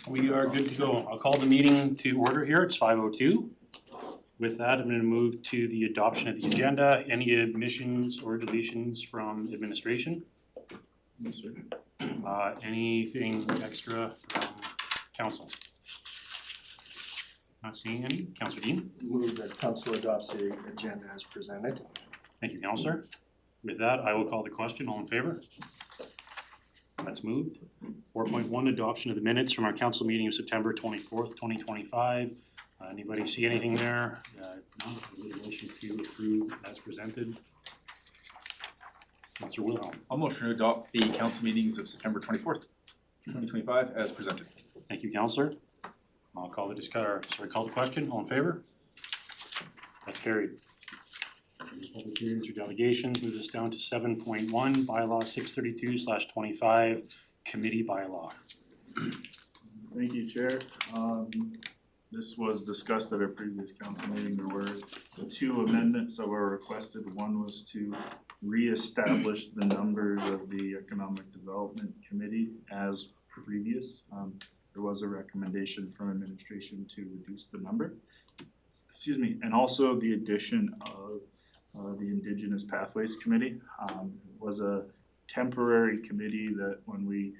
We are good to go. I'll call the meeting to order here. It's 5:02. With that, I'm going to move to the adoption of the agenda. Any admissions or deletions from administration? No, sir. Anything extra from council? Not seeing any. Councillor Dean? Move that council adopts the agenda as presented. Thank you, councillor. With that, I will call the question. All in favor? That's moved. 4.1, adoption of the minutes from our council meeting of September 24th, 2025. Anybody see anything there? No, I need a motion to approve as presented. Councillor Wilhelm. I'll motion to adopt the council meetings of September 24th, 2025 as presented. Thank you, councillor. I'll call the call the question. All in favor? That's carried. Public hearings or delegations, move this down to 7.1, bylaw 632/25, committee bylaw. Thank you, Chair. This was discussed at our previous council meeting. There were two amendments that were requested. One was to reestablish the numbers of the Economic Development Committee as previous. There was a recommendation from administration to reduce the number. Excuse me, and also the addition of the Indigenous Pathways Committee. It was a temporary committee that when we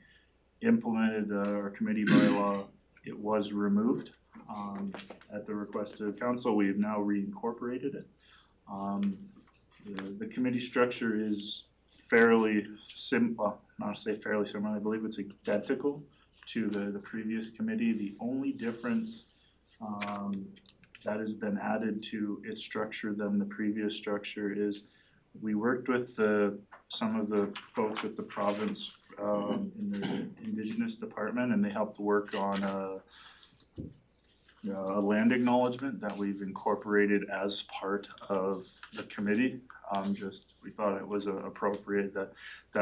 implemented our committee bylaw, it was removed. At the request of council, we have now reincorporated it. The committee structure is fairly not to say fairly similar, I believe it's identical to the previous committee. The only difference that has been added to its structure than the previous structure is we worked with some of the folks at the province in the Indigenous department, and they helped work on a land acknowledgement that we've incorporated as part of the committee. We thought it was appropriate that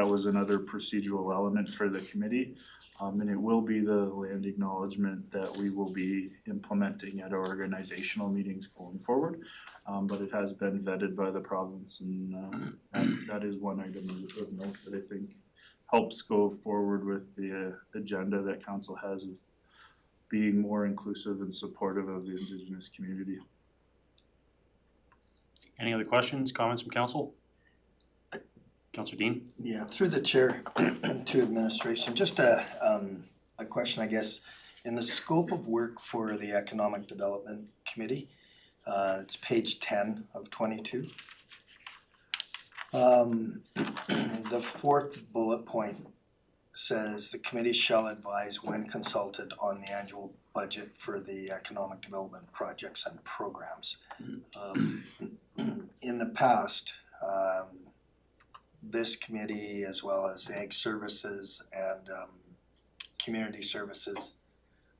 was another procedural element for the committee. And it will be the land acknowledgement that we will be implementing at our organizational meetings going forward. But it has been vetted by the province, and that is one item of note that I think helps go forward with the agenda that council has of being more inclusive and supportive of the Indigenous community. Any other questions, comments from council? Councillor Dean? Yeah, through the chair to administration, just a question, I guess. In the scope of work for the Economic Development Committee, it's page 10 of 22. The fourth bullet point says the committee shall advise when consulted on the annual budget for the economic development projects and programs. In the past, this committee, as well as Ag Services and Community Services,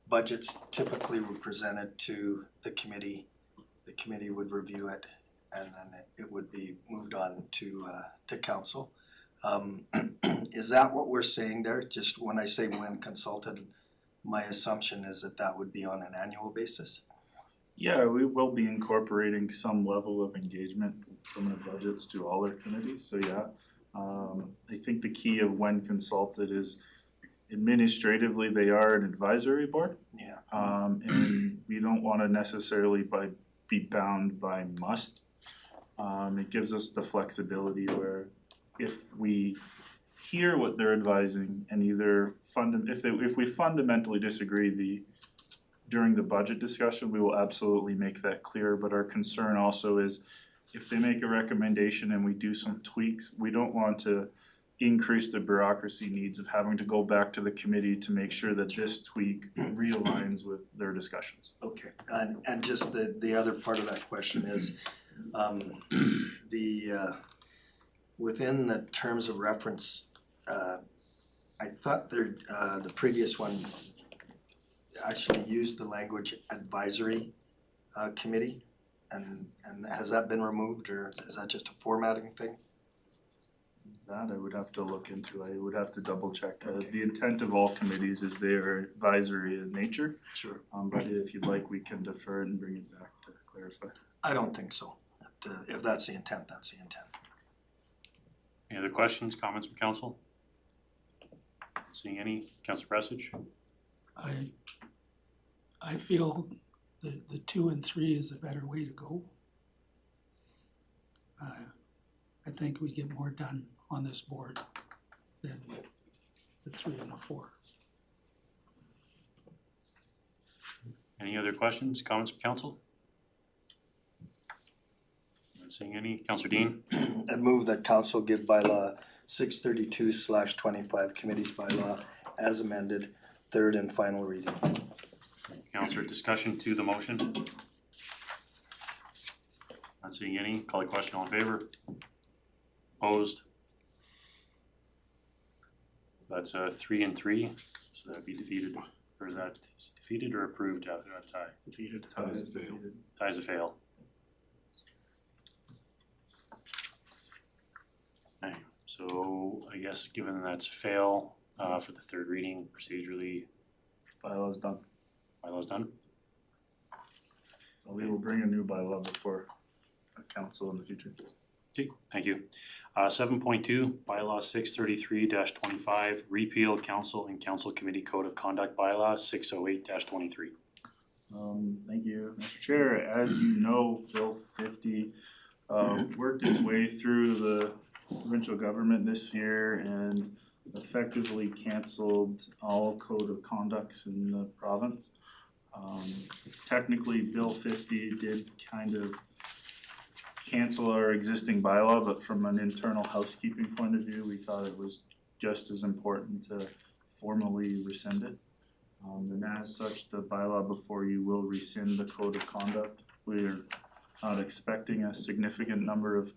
budgets typically were presented to the committee. The committee would review it, and then it would be moved on to council. Is that what we're saying there? Just when I say when consulted, my assumption is that would be on an annual basis? Yeah, we will be incorporating some level of engagement from the budgets to all our committees, so yeah. I think the key of when consulted is administratively they are an advisory board. Yeah. And we don't want to necessarily be bound by must. It gives us the flexibility where if we hear what they're advising and either if we fundamentally disagree during the budget discussion, we will absolutely make that clear. But our concern also is if they make a recommendation and we do some tweaks, we don't want to increase the bureaucracy needs of having to go back to the committee to make sure that this tweak realigns with their discussions. Okay, and just the other part of that question is within the terms of reference, I thought the previous one actually used the language advisory committee, and has that been removed, or is that just a formatting thing? That I would have to look into. I would have to double check. Okay. The intent of all committees is they are advisory in nature. Sure. But if you'd like, we can defer and bring it back to clarify. I don't think so. If that's the intent, that's the intent. Any other questions, comments from council? Seeing any, Councillor Prestidge? I feel the 2 and 3 is a better way to go. I think we get more done on this board than with the 3 and the 4. Any other questions, comments from council? Not seeing any. Councillor Dean? I'd move that council give bylaw 632/25 committees bylaw as amended, third and final reading. Councillor, discussion to the motion? Not seeing any. Call the question, all in favor? Opposed? That's 3 and 3, so that'd be defeated. Or is that defeated or approved after that tie? Defeated. Ties a fail. Okay, so I guess given that's a fail for the third reading, procedurally, Bylaw's done. bylaw's done. So we will bring a new bylaw before council in the future. Okay, thank you. 7.2, bylaw 633-25, repeal council and council committee code of conduct bylaw 608-23. Thank you, Mr. Chair. As you know, Bill 50 worked its way through the provincial government this year and effectively canceled all code of conducts in the province. Technically, Bill 50 did kind of cancel our existing bylaw, but from an internal housekeeping point of view, we thought it was just as important to formally rescind it. And as such, the bylaw before you will rescind the code of conduct. We are not expecting a significant number of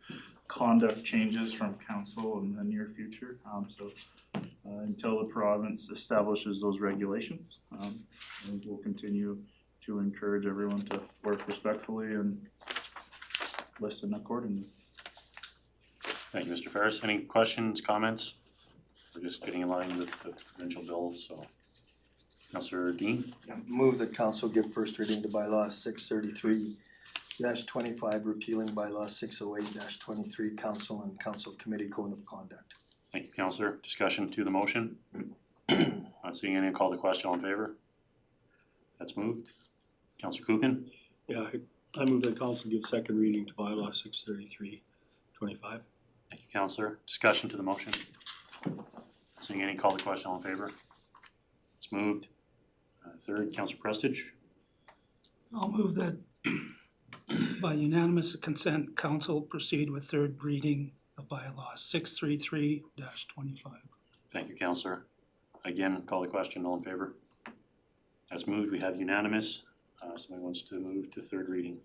conduct changes from council in the near future. Until the province establishes those regulations, and we'll continue to encourage everyone to work respectfully and listen accordingly. Thank you, Mr. Ferris. Any questions, comments? We're just getting in line with the provincial bills, so. Councillor Dean? Move that council give first reading to bylaw 633-25, repealing bylaw 608-23, council and council committee code of conduct. Thank you, Councillor. Discussion to the motion? Not seeing any, call the question, all in favor? That's moved. Councillor Kuchen? Yeah, I move that council give second reading to bylaw 633-25. Thank you, Councillor. Discussion to the motion? Not seeing any, call the question, all in favor? It's moved. Third, Councillor Prestidge? I'll move that by unanimous consent, council proceed with third reading of bylaw 633-25. Thank you, Councillor. Again, call the question, all in favor? That's moved. We have unanimous. Somebody wants to move to third reading.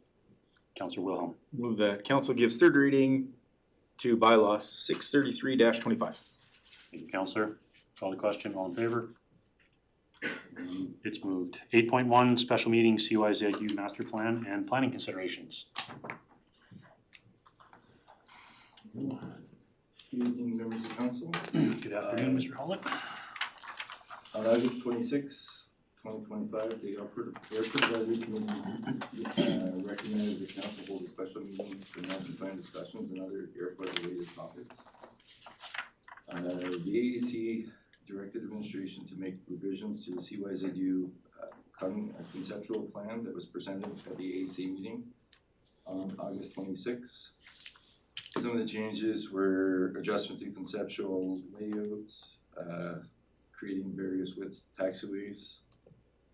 Councillor Wilhelm? Move that council gives third reading to bylaw 633-25. Thank you, Councillor. Call the question, all in favor? It's moved. 8.1, special meeting CYZU master plan and planning considerations. Good evening, members of council. Good afternoon, Mr. Hollett. On August 26, 2025, the Airport Advisory Committee recommended the council hold a special meeting for master plan discussions and other airport-related topics. The AEC directed administration to make revisions to the CYZU conceptual plan that was presented at the AEC meeting on August 26. Some of the changes were adjustment to conceptual layouts, creating various width taxiways,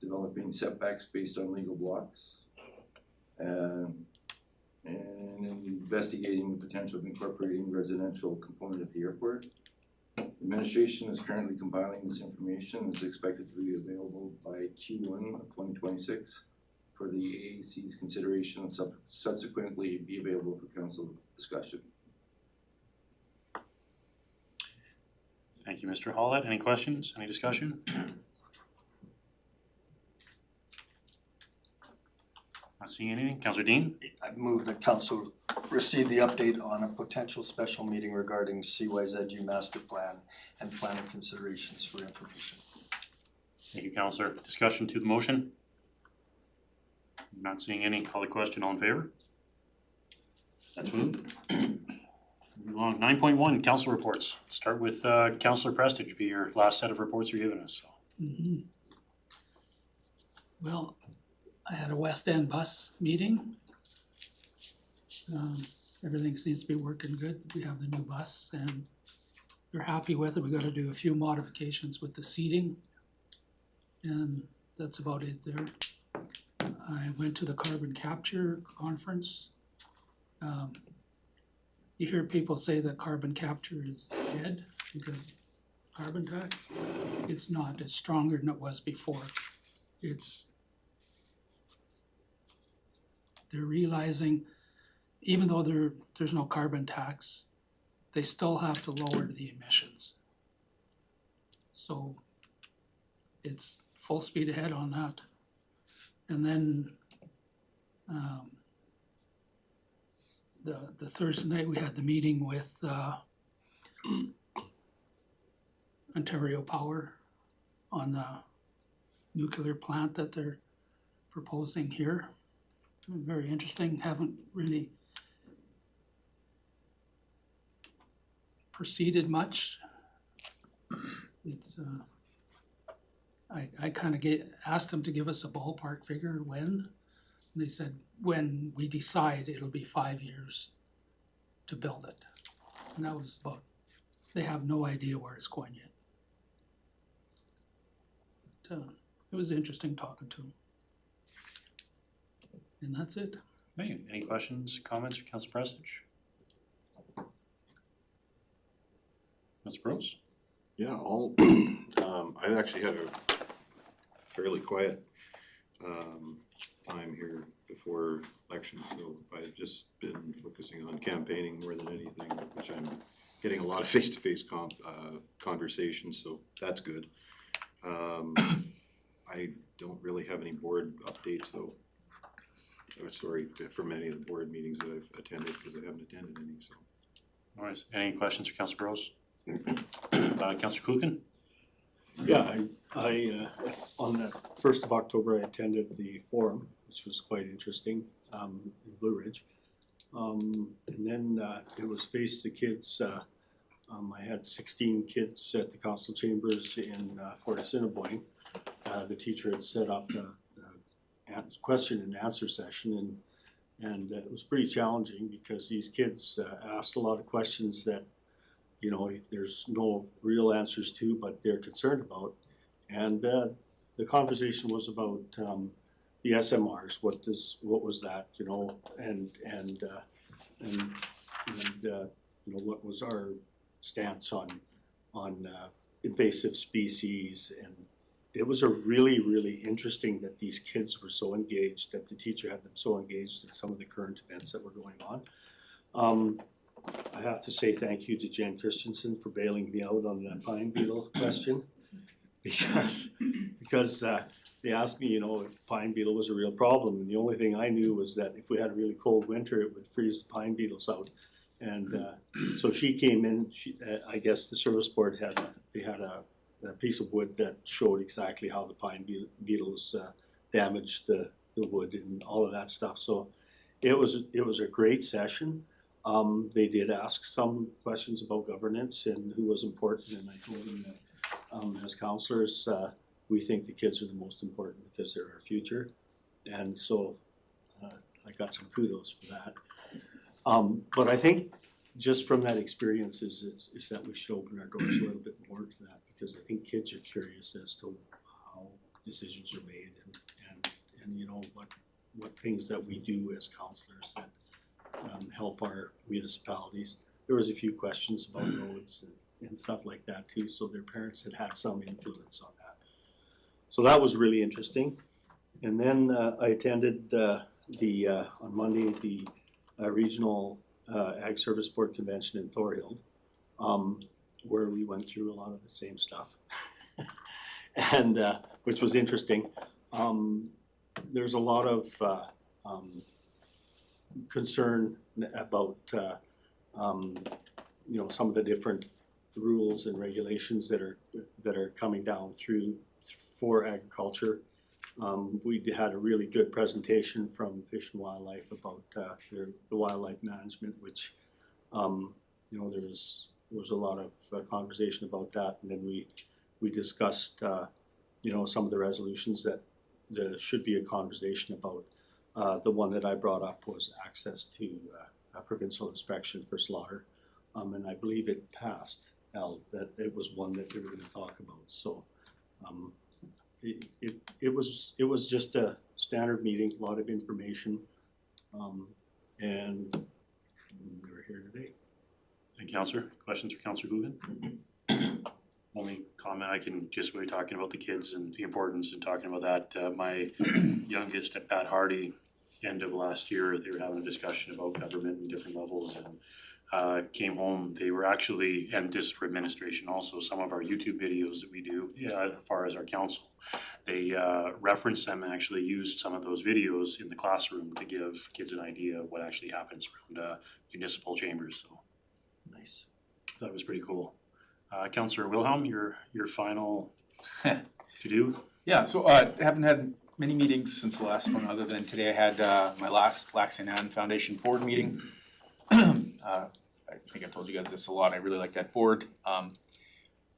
developing setbacks based on legal blocks, and investigating the potential of incorporating residential component of the airport. Administration is currently compiling this information and is expected to be available by Q1 of 2026 for the AAC's consideration and subsequently be available for council discussion. Thank you, Mr. Hollett. Any questions? Any discussion? Not seeing anything. Councillor Dean? I move that council receive the update on a potential special meeting regarding CYZU master plan and planning considerations for information. Thank you, Councillor. Discussion to the motion? Not seeing any. Call the question. All in favor? That's moved. Moving along, 9.1, council reports. Start with Councillor Prestige, be your last set of reports you're giving us, so. Mhm. Well, I had a West End bus meeting. Everything seems to be working good. We have the new bus and we're happy with it. We gotta do a few modifications with the seating. And that's about it there. I went to the carbon capture conference. You hear people say that carbon capture is dead because carbon tax. It's not. It's stronger than it was before. They're realizing, even though there's no carbon tax, they still have to lower the emissions. So it's full speed ahead on that. And then the Thursday night, we had the meeting with Ontario Power on the nuclear plant that they're proposing here. Very interesting, haven't really proceeded much. It's I kind of asked them to give us a ballpark figure when. They said when we decide it'll be 5 years to build it. And that was about, they have no idea where it's going yet. But, it was interesting talking to them. And that's it. Hey, any questions, comments for Councillor Prestige? Councillor Gross? Yeah, I actually had a fairly quiet time here before election, so I've just been focusing on campaigning more than anything, which I'm getting a lot of face-to-face conversations, so that's good. I don't really have any board updates though. Sorry, from any of the board meetings that I've attended, because I haven't attended any, so. All right, any questions for Councillor Gross? Councillor Kuchen? Yeah, I on the 1st of October, I attended the forum, which was quite interesting, in Blue Ridge. And then it was Face the Kids. I had 16 kids at the council chambers in Fort Assiniboine. The teacher had set up a question and answer session, and it was pretty challenging because these kids asked a lot of questions that, you know, there's no real answers to, but they're concerned about. And the conversation was about the SMRs. What was that, you know, and you know, what was our stance on invasive species. And it was a really interesting that these kids were so engaged, that the teacher had them so engaged in some of the current events that were going on. I have to say thank you to Jen Christensen for bailing me out on the pine beetle question, because they asked me, you know, if pine beetle was a real problem, and the only thing I knew was that if we had a really cold winter, it would freeze the pine beetles out. And so she came in. I guess the service board had a piece of wood that showed exactly how the pine beetles damaged the wood and all of that stuff. So it was a great session. They did ask some questions about governance and who was important, and I told them that as councillors, we think the kids are the most important because they're our future, and so I got some kudos for that. But I think just from that experience is that we should open our doors a little bit more to that, because I think kids are curious as to how decisions are made and you know what things that we do as councillors that help our municipalities. There was a few questions about roads and stuff like that too, so their parents had some influence on that. So that was really interesting. And then I attended on Monday the regional Ag Service Board convention in Thorhild, where we went through a lot of the same stuff, and which was interesting. There's a lot of concern about you know, some of the different rules and regulations that are coming down through for agriculture. We had a really good presentation from Fish and Wildlife about the wildlife management, which you know, there was a lot of conversation about that, and then we discussed, you know, some of the resolutions that there should be a conversation about. The one that I brought up was access to a provincial inspection for slaughter, and I believe it passed, Al, that it was one that we were gonna talk about, so. It was just a standard meeting, a lot of information, and we were here today. And Counselor, questions for Counselor Hoogan? Only comment I can, just we were talking about the kids and the importance and talking about that, my youngest at Pat Hardy, end of last year, they were having a discussion about government and different levels, and came home, they were actually, and this is for administration also, some of our YouTube videos that we do, as far as our council, they referenced them and actually used some of those videos in the classroom to give kids an idea of what actually happens around municipal chambers, so Nice. that was pretty cool. Councillor Wilhelm, your final to do? Yeah, so haven't had many meetings since the last one, other than today I had my last Lac-Saint-Anne Foundation board meeting. I think I've told you guys this a lot, I really like that board.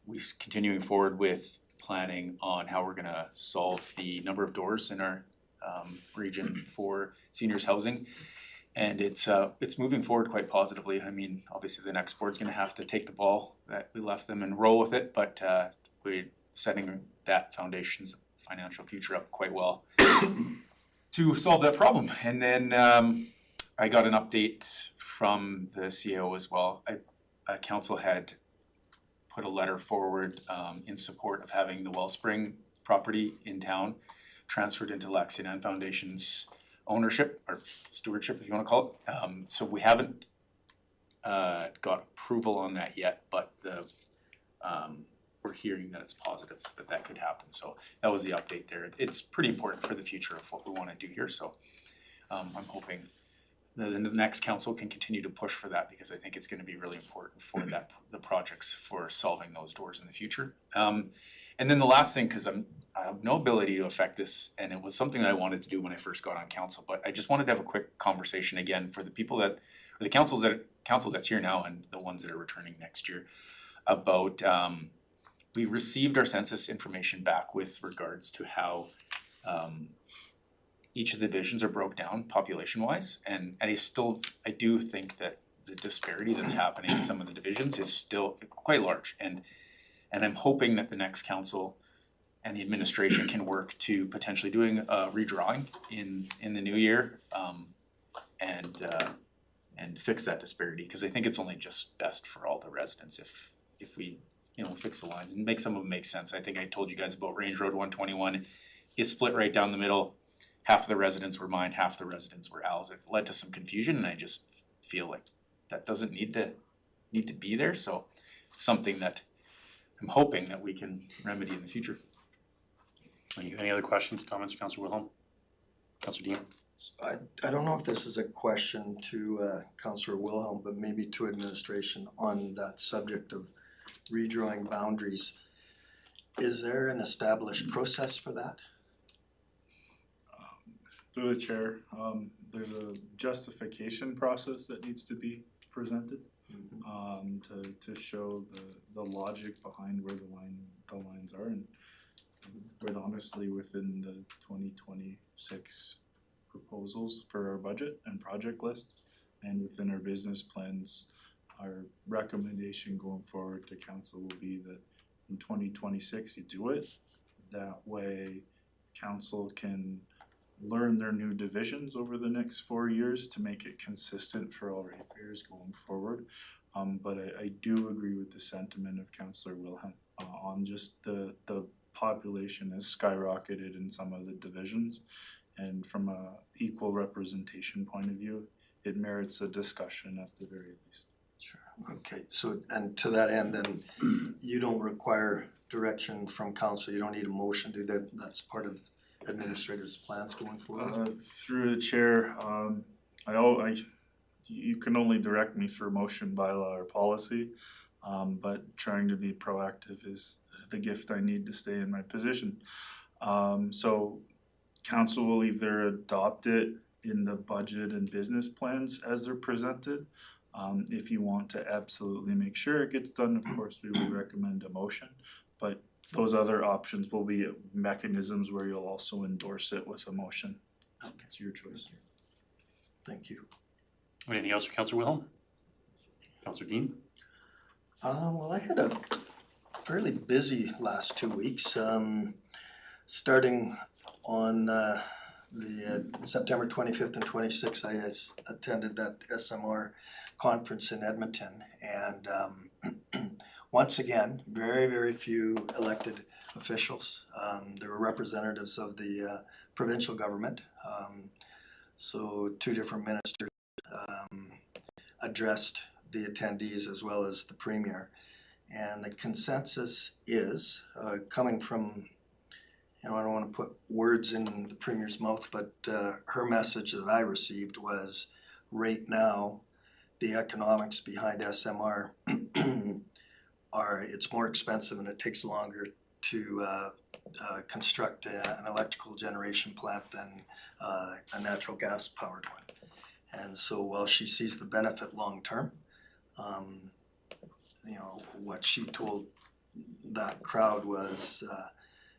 We're continuing forward with planning on how we're gonna solve the number of doors in our region for seniors housing. And it's moving forward quite positively. I mean, obviously the next board's gonna have to take the ball that we left them and roll with it, but we're setting that foundation's financial future up quite well to solve that problem. And then I got an update from the CAO as well. Council had put a letter forward in support of having the Wellspring property in town transferred into Lac-Saint-Anne Foundation's ownership or stewardship, if you wanna call it. So we haven't got approval on that yet, but we're hearing that it's positive that could happen. So that was the update there. It's pretty important for the future of what we wanna do here, so I'm hoping the next council can continue to push for that, because I think it's gonna be really important for the projects for solving those doors in the future. And then the last thing, cause I have no ability to affect this, and it was something that I wanted to do when I first got on council, but I just wanted to have a quick conversation again for the people that, or the council that's here now and the ones that are returning next year, about we received our census information back with regards to how each of the divisions are broke down population-wise, and I do think that the disparity that's happening in some of the divisions is still quite large, and I'm hoping that the next council and the administration can work to potentially doing a redrawing in the new year, and fix that disparity, because I think it's only just best for all the residents if we, you know, fix the lines and make some of them make sense. I think I told you guys about Range Road 121, it's split right down the middle. Half of the residents were mine, half the residents were Al's. It led to some confusion, and I just feel like that doesn't need to be there, so it's something that I'm hoping that we can remedy in the future. Any other questions, comments, Councillor Wilhelm? Councillor Dean? I don't know if this is a question to Councillor Wilhelm, but maybe to administration on that subject of redrawing boundaries. Is there an established process for that? Through the chair, there's a justification process that needs to be presented to show the logic behind where the lines are, and quite honestly, within the 2026 proposals for our budget and project list, and within our business plans, our recommendation going forward to council will be that in 2026 you do it. That way council can learn their new divisions over the next 4 years to make it consistent for all ratepayers going forward. But I do agree with the sentiment of Councillor Wilhelm on just the population has skyrocketed in some of the divisions, and from a equal representation point of view, it merits a discussion at the very least. Sure. Okay, so and to that end, then you don't require direction from council, you don't need a motion, do that, that's part of administrator's plans going forward? Through the chair, you can only direct me for motion, bylaw, or policy, but trying to be proactive is the gift I need to stay in my position. So council will either adopt it in the budget and business plans as they're presented, If you want to absolutely make sure it gets done, of course, we would recommend a motion. But those other options will be mechanisms where you'll also endorse it with a motion. It's your choice. Thank you. Anything else for Councillor Wilhelm? Councillor Dean? Well, I had a fairly busy last 2 weeks. Starting on the September 25th and 26th, I attended that SMR conference in Edmonton, and once again, very few elected officials. There were representatives of the provincial government, so two different ministers addressed the attendees as well as the premier. And the consensus is, coming from, I don't want to put words in the premier's mouth, but her message that I received was, right now, the economics behind SMR it's more expensive and it takes longer to construct an electrical generation plant than a natural gas powered one. And so while she sees the benefit long term, what she told that crowd was,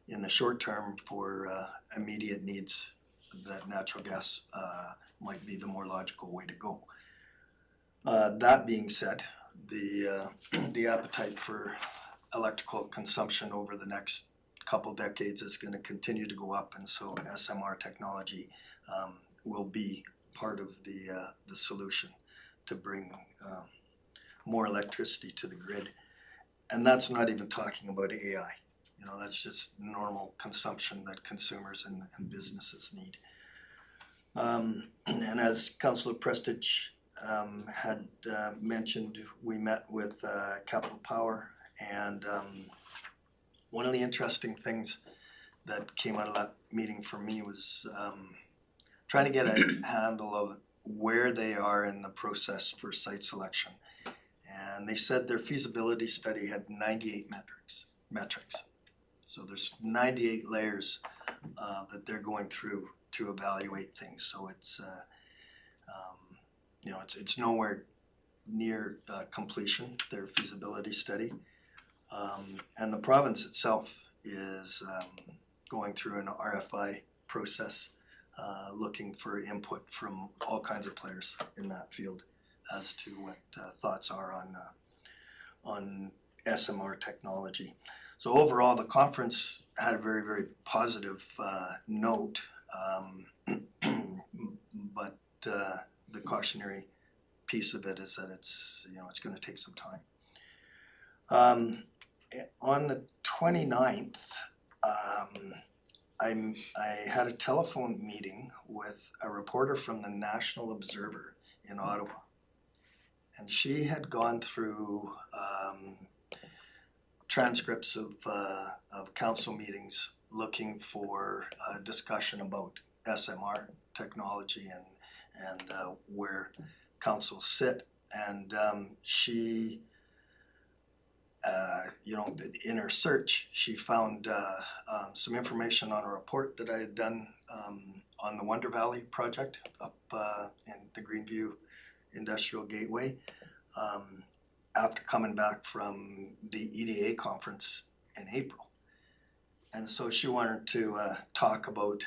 in the short term, for immediate needs, that natural gas might be the more logical way to go. That being said, the appetite for electrical consumption over the next couple decades is going to continue to go up, and so SMR technology will be part of the solution to bring more electricity to the grid. And that's not even talking about AI. That's just normal consumption that consumers and businesses need. And as Councillor Prestige had mentioned, we met with Capital Power, and one of the interesting things that came out of that meeting for me was trying to get a handle of where they are in the process for site selection. And they said their feasibility study had 98 metrics. So there's 98 layers that they're going through to evaluate things. So it's it's nowhere near completion, their feasibility study. And the province itself is going through an RFI process, looking for input from all kinds of players in that field as to what thoughts are on SMR technology. So overall, the conference had a very positive note, but the cautionary piece of it is that it's going to take some time. On the 29th, I had a telephone meeting with a reporter from the National Observer in Ottawa, and she had gone through transcripts of council meetings looking for discussion about SMR technology and where councils sit. And she, in her search, she found some information on a report that I had done on the Wonder Valley project up in the Greenview Industrial Gateway, after coming back from the EDA conference in April. And so she wanted to talk about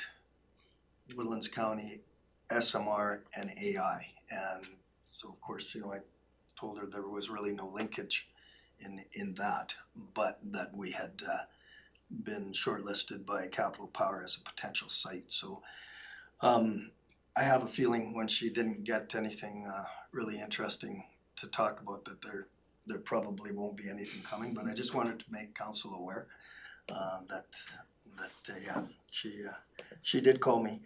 Woodlands County, SMR, and AI. And so of course, I told her there was really no linkage in that, but that we had been shortlisted by Capital Power as a potential site. So I have a feeling when she didn't get anything really interesting to talk about, that there probably won't be anything coming. But I just wanted to make council aware that she did call me.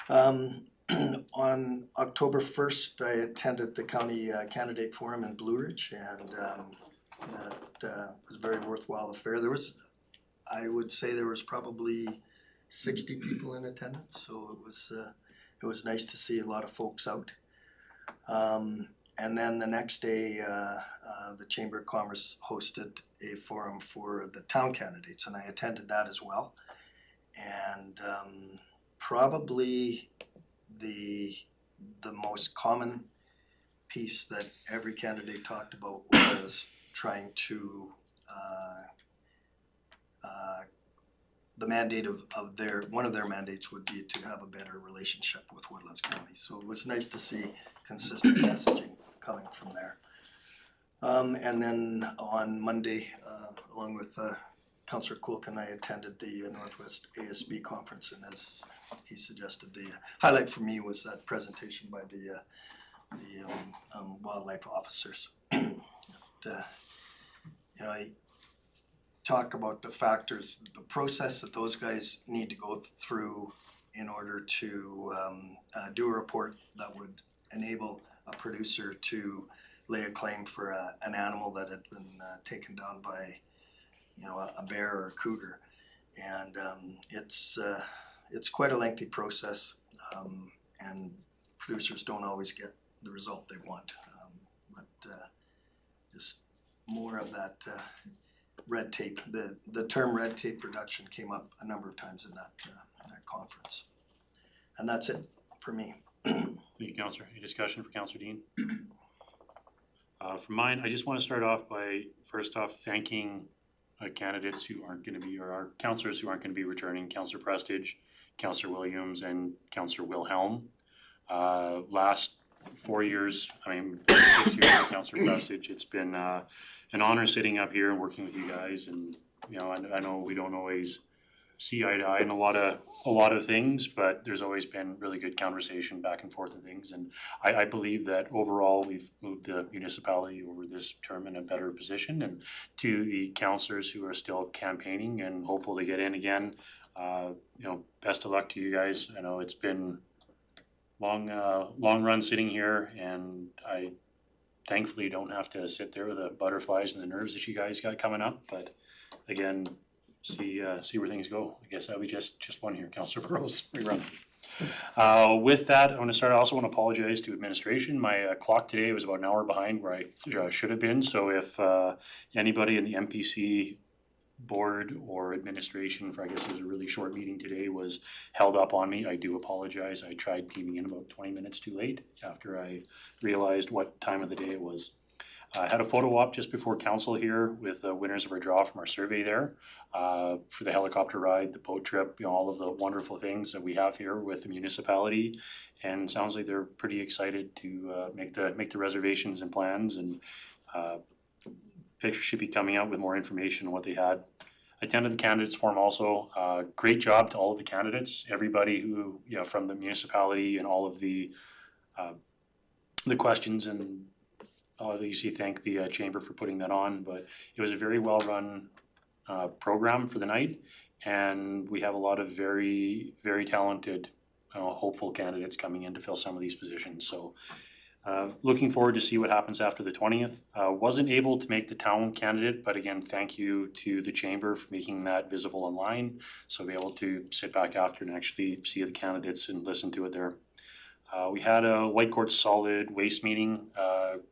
On October 1st, I attended the county candidate forum in Blue Ridge, and that was a very worthwhile affair. I would say there was probably 60 people in attendance, so it was nice to see a lot of folks out. And then the next day, the Chamber of Commerce hosted a forum for the town candidates, and I attended that as well. And probably the most common piece that every candidate talked about was trying to, the mandate of their, one of their mandates would be to have a better relationship with Woodlands County. So it was nice to see consistent messaging coming from there. And then on Monday, along with Councillor Kulkin, I attended the Northwest ASB conference, and as he suggested, the highlight for me was that presentation by the wildlife officers. I talk about the factors, the process that those guys need to go through in order to do a report that would enable a producer to lay a claim for an animal that had been taken down by, a bear or a cougar. And it's quite a lengthy process, and producers don't always get the result they want. But just more of that red tape. The term red tape reduction came up a number of times in that conference. And that's it for me. Thank you, Councillor. Any discussion for Councillor Dean? For mine, I just want to start off by first off thanking candidates who aren't going to be, or our councillors who aren't going to be returning, Councillor Prestige, Councillor Williams, and Councillor Wilhelm. Last 4 years, 6 years with Councillor Prestige, it's been an honor sitting up here and working with you guys. And I know we don't always see eye to eye in a lot of things, but there's always been really good conversation back and forth and things. And I believe that overall we've moved the municipality over this term in a better position. And to the councillors who are still campaigning and hopeful to get in again, best of luck to you guys. I know it's been long run sitting here, and I thankfully don't have to sit there with the butterflies and the nerves that you guys got coming up. But again, see where things go. I guess that'll be just one here, Councillor Burrows, rerun. With that, I want to start. I also want to apologize to administration. My clock today was about an hour behind where I should have been. So if anybody in the MPC board or administration, for I guess it was a really short meeting today, was held up on me, I do apologize. I tried teaming in about 20 minutes too late after I realized what time of the day it was. I had a photo op just before council here with the winners of our draw from our survey there for the helicopter ride, the boat trip, all of the wonderful things that we have here with the municipality. And it sounds like they're pretty excited to make the reservations and plans, and pictures should be coming out with more information on what they had. I attended the candidates forum also. Great job to all of the candidates, everybody who, from the municipality, and all of the questions, and obviously thank the chamber for putting that on. But it was a very well run program for the night, and we have a lot of very, very talented, hopeful candidates coming in to fill some of these positions. So looking forward to see what happens after the 20th. Wasn't able to make the town candidate, but again, thank you to the chamber for making that visible online, so be able to sit back after and actually see the candidates and listen to it there. We had a Whitecourt solid waste meeting,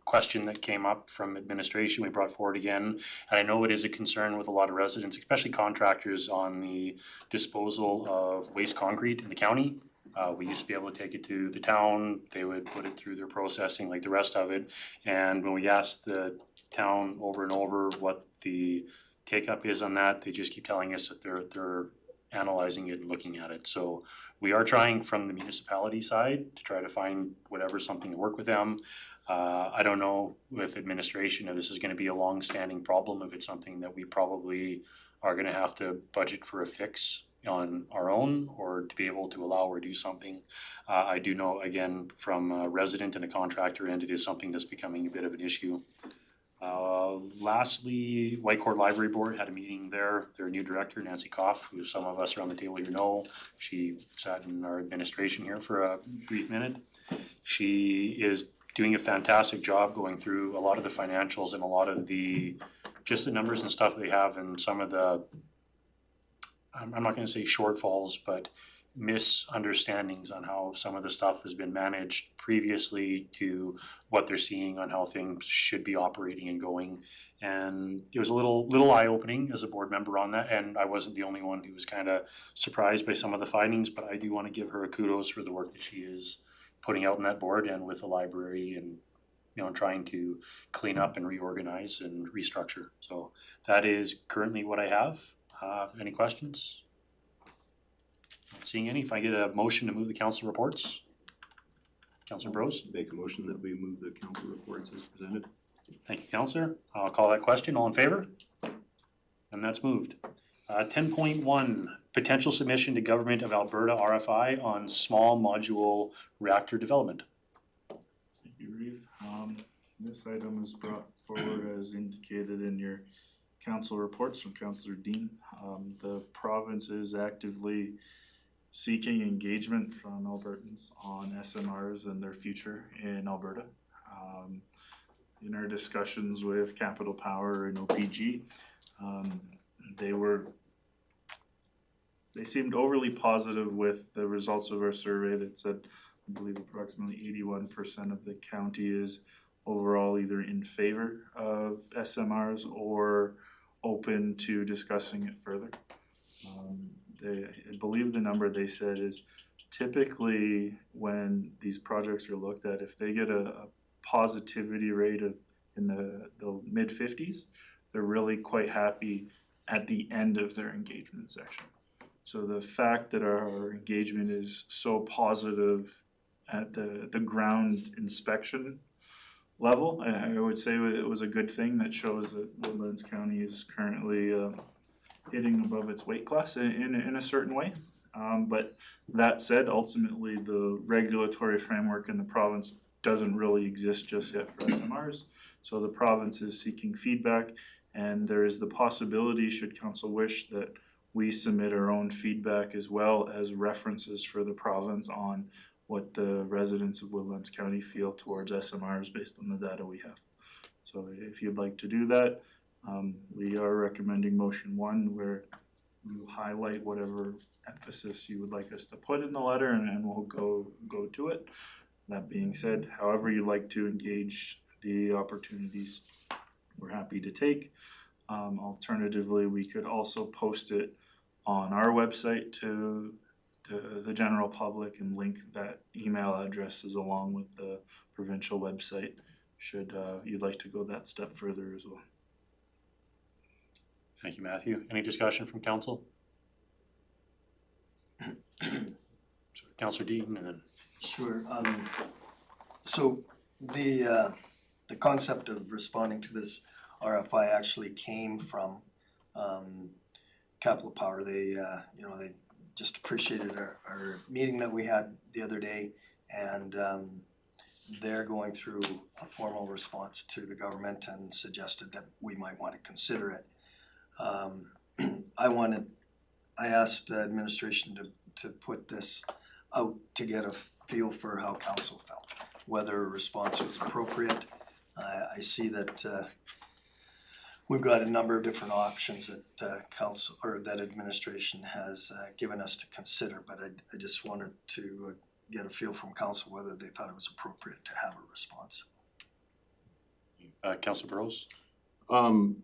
question that came up from administration we brought forward again. And I know it is a concern with a lot of residents, especially contractors, on the disposal of waste concrete in the county. We used to be able to take it to the town, they would put it through their processing like the rest of it. And when we asked the town over and over what the take up is on that, they just keep telling us that they're analyzing it and looking at it. So we are trying from the municipality side to try to find something to work with them. I don't know with administration if this is gonna be a long-standing problem, if it's something that we probably are gonna have to budget for a fix on our own, or to be able to allow or do something. I do know, again, from a resident and a contractor end, it is something that's becoming a bit of an issue. Lastly, Whitecourt Library Board had a meeting there. Their new director, Nancy Koff, who some of us around the table here know, she sat in our administration here for a brief minute. She is doing a fantastic job going through a lot of the financials and a lot of the numbers and stuff they have, and some of the, I'm not gonna say shortfalls, but misunderstandings on how some of the stuff has been managed previously to what they're seeing on how things should be operating and going. And it was a little eye-opening as a board member on that, and I wasn't the only one who was kind of surprised by some of the findings, but I do want to give her a kudos for the work that she is putting out in that board and with the library and trying to clean up and reorganize and restructure. So that is currently what I have. Any questions? Not seeing any. If I get a motion to move the council reports. Councilor Bros. Make a motion that we move the council reports as presented. Thank you, Councilor. I'll call that question. All in favor? And that's moved. 10.1, potential submission to Government of Alberta RFI on small module reactor development. Thank you, Reeve. This item is brought forward as indicated in your council reports from Councillor Dean. The province is actively seeking engagement from Albertans on SMRs and their future in Alberta. In our discussions with Capital Power and OPG, they seemed overly positive with the results of our survey that said, I believe approximately 81% of the county is overall either in favor of SMRs or open to discussing it further. I believe the number they said is typically when these projects are looked at, if they get a positivity rate of in the mid-50s, they're really quite happy at the end of their engagement section. So the fact that our engagement is so positive at the ground inspection level, I would say it was a good thing that shows that Woodlands County is currently hitting above its weight class in a certain way. But that said, ultimately the regulatory framework in the province doesn't really exist just yet for SMRs. So the province is seeking feedback, and there is the possibility, should council wish, that we submit our own feedback as well as references for the province on what the residents of Woodlands County feel towards SMRs based on the data we have. So if you'd like to do that, we are recommending motion 1 where you highlight whatever emphasis you would like us to put in the letter, and we'll go to it. That being said, however you'd like to engage the opportunities, we're happy to take. Alternatively, we could also post it on our website to the general public and link that email addresses along with the provincial website should you'd like to go that step further as well. Thank you, Matthew. Any discussion from council? Councilor Dean and then. Sure, so the concept of responding to this RFI actually came from Capital Power. They they just appreciated our meeting that we had the other day, and they're going through a formal response to the government and suggested that we might want to consider it. I asked administration to put this out to get a feel for how council felt, whether a response was appropriate. I see that we've got a number of different options that council or that administration has given us to consider, but I just wanted to get a feel from council whether they thought it was appropriate to have a response. Councilor Burrows?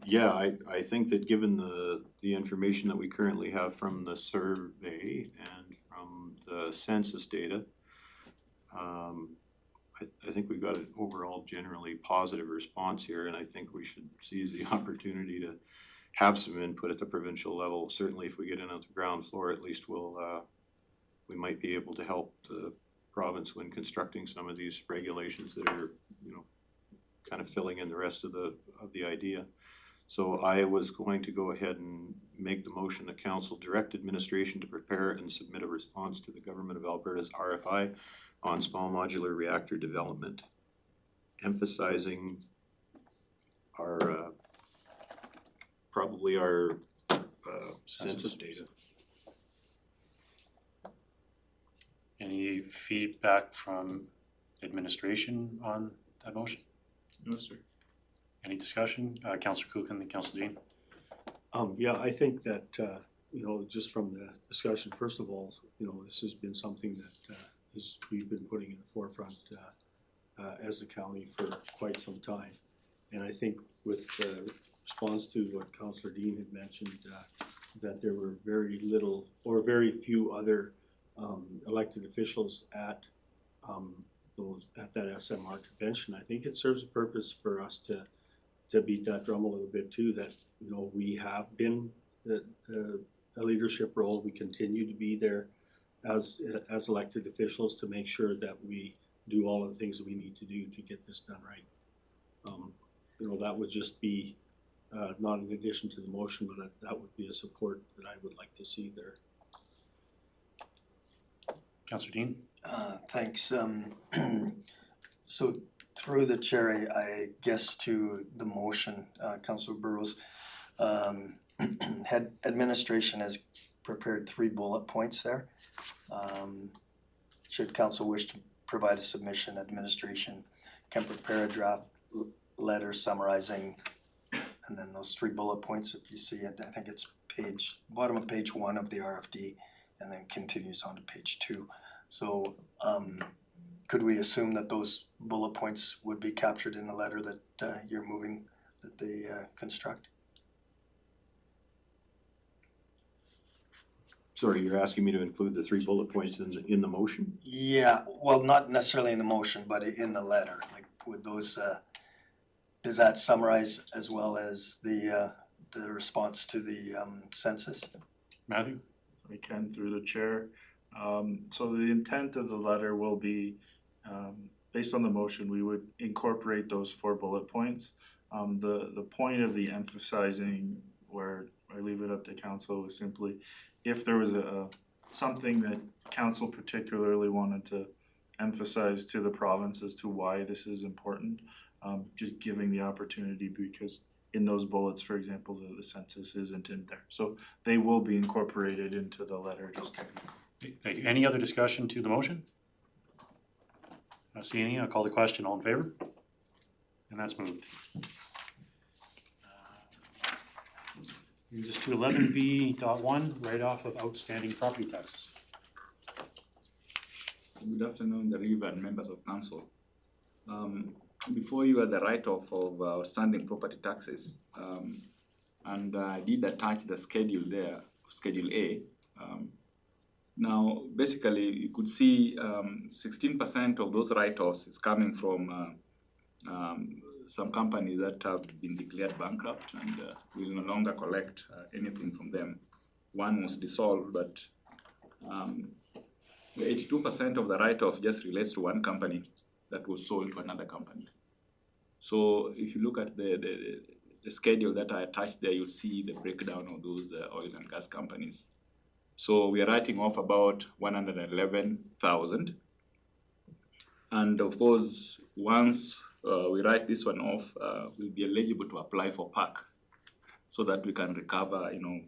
Yeah, I think that given the information that we currently have from the survey and from the census data, I think we've got an overall generally positive response here, and I think we should seize the opportunity to have some input at the provincial level. Certainly if we get in at the ground floor, at least we might be able to help the province when constructing some of these regulations that are, kind of filling in the rest of the idea. So I was going to go ahead and make the motion that council direct administration to prepare and submit a response to the Government of Alberta's RFI on small modular reactor development, emphasizing our probably our census data. Any feedback from administration on that motion? No, sir. Any discussion? Councilor Kuchen and Councilor Dean? Yeah, I think that, just from the discussion, first of all, this has been something that we've been putting in the forefront as a county for quite some time. And I think with response to what Councilor Dean had mentioned, that there were very little or very few other elected officials at at that SMR convention, I think it serves a purpose for us to beat that drum a little bit too, that, you know, we have been a leadership role, we continue to be there as elected officials to make sure that we do all of the things that we need to do to get this done right. You know, that would just be not in addition to the motion, but that would be a support that I would like to see there. Councillor Dean? Thanks. So through the chair, I guess to the motion, Councillor Burrows, had administration has prepared 3 bullet points there. Should council wish to provide a submission, administration can prepare a draft letter summarizing, and then those 3 bullet points, if you see it, I think it's bottom of page 1 of the RFD, and then continues on to page 2. So could we assume that those bullet points would be captured in the letter that you're moving, that they construct? Sorry, you're asking me to include the 3 bullet points in the motion? Yeah, well, not necessarily in the motion, but in the letter, like would those, does that summarize as well as the response to the census? Matthew? If I can through the chair. So the intent of the letter will be, based on the motion, we would incorporate those 4 bullet points. The point of the emphasizing, where I leave it up to council, is simply if there was something that council particularly wanted to emphasize to the province as to why this is important, just giving the opportunity, because in those bullets, for example, the census isn't in there. So they will be incorporated into the letter. Okay. Thank you. Any other discussion to the motion? Not seeing any, I'll call the question, all in favor? And that's moved. Brings us to 11B.1, write-off of outstanding property tax. Good afternoon, the River and members of council. Before you are the write-off of outstanding property taxes, and I did attach the schedule there, Schedule A. Now, basically, you could see 16% of those write-offs is coming from some companies that have been declared bankrupt and will no longer collect anything from them. One was dissolved, but the 82% of the write-off just relates to one company that was sold to another company. So if you look at the schedule that I attached there, you'll see the breakdown of those oil and gas companies. So we are writing off about 111,000. And of course, once we write this one off, we'll be eligible to apply for PAC so that we can recover, you know,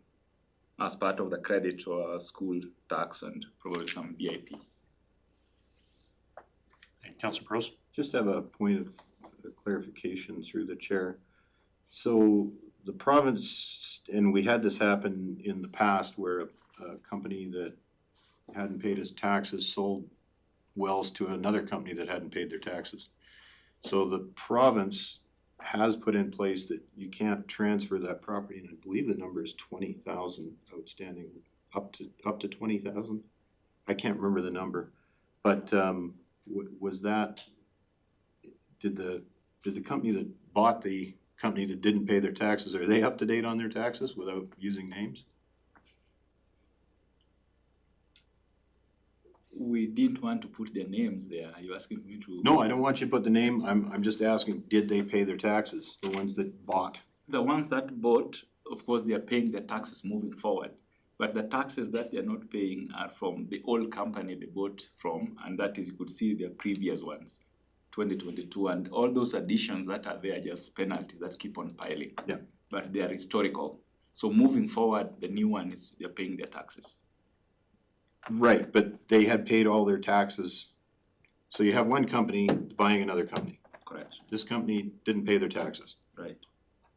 as part of the credit or school tax and probably some BIP. Councillor Burrows? Just have a point of clarification through the chair. So the province, and we had this happen in the past where a company that hadn't paid its taxes sold wells to another company that hadn't paid their taxes. So the province has put in place that you can't transfer that property, and I believe the number is 20,000 outstanding, up to 20,000. I can't remember the number, but was that, did the company that bought the company that didn't pay their taxes, are they up to date on their taxes without using names? We didn't want to put their names there. Are you asking me to? No, I don't want you to put the name. I'm just asking, did they pay their taxes, the ones that bought? The ones that bought, of course, they are paying their taxes moving forward. But the taxes that they are not paying are from the old company they bought from, and that is, you could see their previous ones, 2022, and all those additions that are there are just penalties that keep on piling. Yeah. But they are historical. So moving forward, the new one is they're paying their taxes. Right, but they had paid all their taxes. So you have one company buying another company. Correct. This company didn't pay their taxes. Right.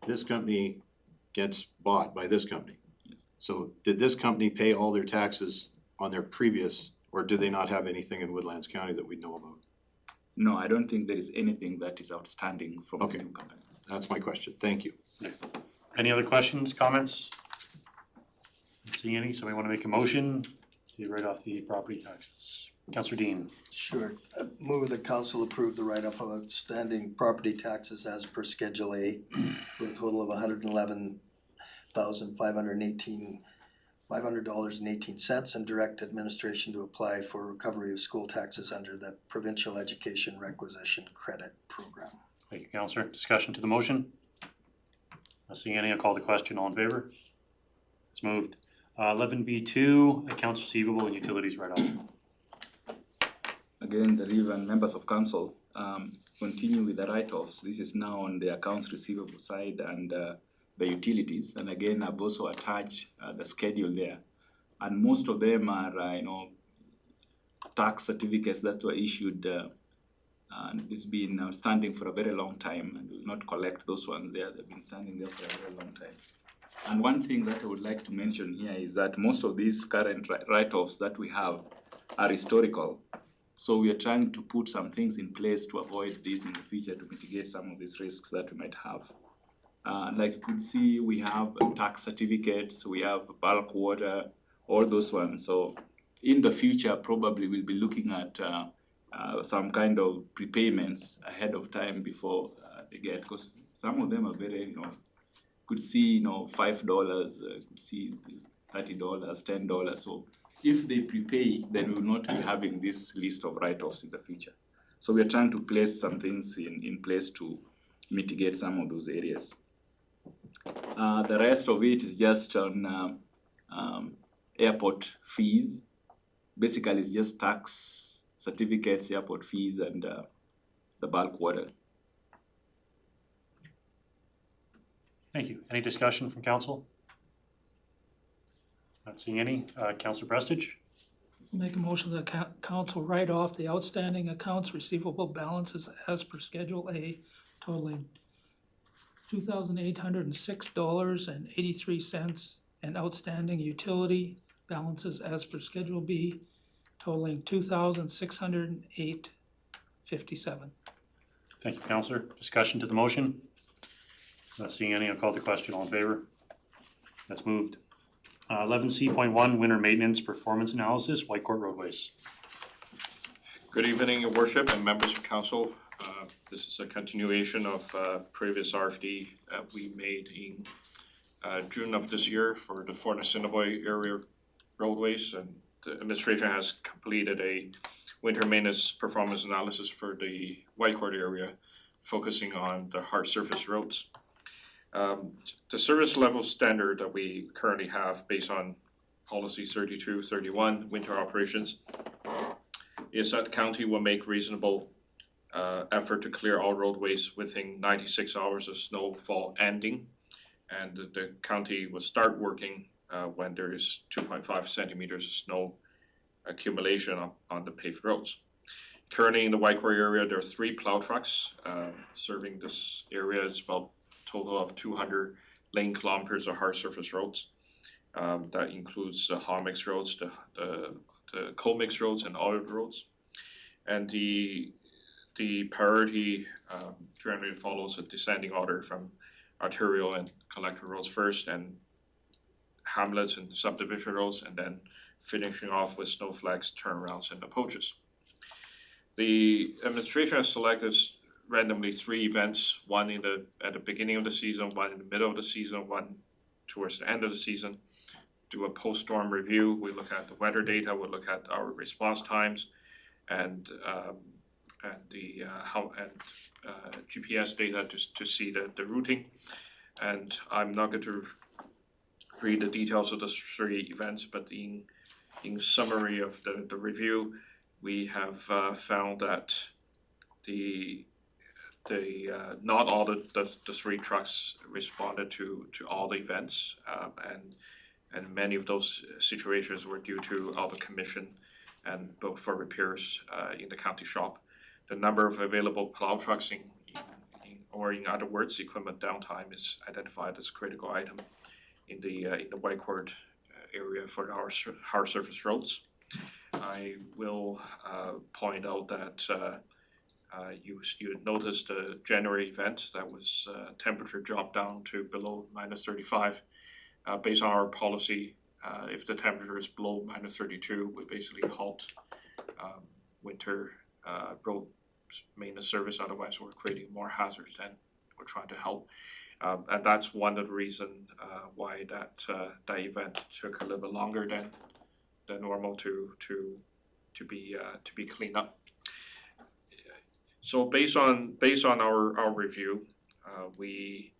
This company gets bought by this company. Yes. So did this company pay all their taxes on their previous, or do they not have anything in Woodlands County that we know about? No, I don't think there is anything that is outstanding from Okay. the new company. That's my question. Thank you. Any other questions, comments? Not seeing any, somebody wanna make a motion to write off the property taxes? Counselor Dean, Sure. Move the council approve the write-off of outstanding property taxes as per Schedule A for a total of $111,518 and direct administration to apply for recovery of school taxes under the Provincial Education Requisition Credit Program. thank you, Counselor. Discussion to the motion? Not seeing any, I'll call the question. All in favor? It's moved. 11B2, accounts receivable and utilities write-off. Again, the relevant members of council continue with the write-offs. This is now on the accounts receivable side and the utilities. And again, I've also attached the schedule there. And most of them are, tax certificates that were issued and it's been standing for a very long time, and we will not collect those ones there. They've been standing there for a very long time. And one thing that I would like to mention here is that most of these current write-offs that we have are historical. So we are trying to put some things in place to avoid this in the future, to mitigate some of these risks that we might have. Like you could see, we have tax certificates, we have bulk water, all those ones. So in the future, probably we'll be looking at some kind of prepayments ahead of time before they get, because some of them are very, could see, $5, could see $30, $10. So if they prepay, then we will not be having this list of write-offs in the future. So we are trying to place some things in place to mitigate some of those areas. The rest of it is just on airport fees. Basically, it's just tax certificates, airport fees, and the bulk water. Thank you. Any discussion from council? Not seeing any. Councilor Prestige? Make a motion that council write off the outstanding accounts receivable balances as per Schedule A totaling $2,806.83 and outstanding utility balances as per Schedule B totaling $2,608.57. Thank you, Councilor. Discussion to the motion? Not seeing any, I'll call the question. All in favor? That's moved. 11C.1, winter maintenance performance analysis, Whitecourt Roadways. Good evening, Your Worship and members of council. This is a continuation of previous RFD we made in June of this year for the Fort Assiniboine area roadways, and the administration has completed a winter maintenance performance analysis for the Whitecourt area, focusing on the hard surface roads. The service level standard that we currently have based on policy 3231 winter operations is that the county will make reasonable effort to clear all roadways within 96 hours of snowfall ending, and the county will start working when there is 2.5 centimeters of snow accumulation on the paved roads. Currently in the Whitecourt area, there are 3 plow trucks serving this area. It's about total of 200 lane kilometers of hard surface roads. That includes the hot mix roads, the cold mix roads, and oiled roads. And the priority generally follows a descending order from arterial and collector roads first, and hamlets and subdivision roads, and then finishing off with snowflakes, turnarounds, and approaches. The administration has selected randomly 3 events, one at the beginning of the season, one in the middle of the season, one towards the end of the season. Do a post-storm review. We look at the weather data, we look at our response times, and the GPS data to see the routing. And I'm not going to read the details of those 3 events, but in summary of the review, we have found that not all the 3 trucks responded to all the events, and many of those situations were due to out of commission and both for repairs in the county shop. The number of available plow trucks or in other words, equipment downtime is identified as a critical item in the Whitecourt area for our hard surface roads. I will point out that you noticed the January event that was temperature dropped down to below -35. Based on our policy, if the temperature is below -32, we basically halt winter road maintenance service, otherwise we're creating more hazards than we're trying to help. And that's one of the reason why that event took a little bit longer than normal to be cleaned up. So based on our review, we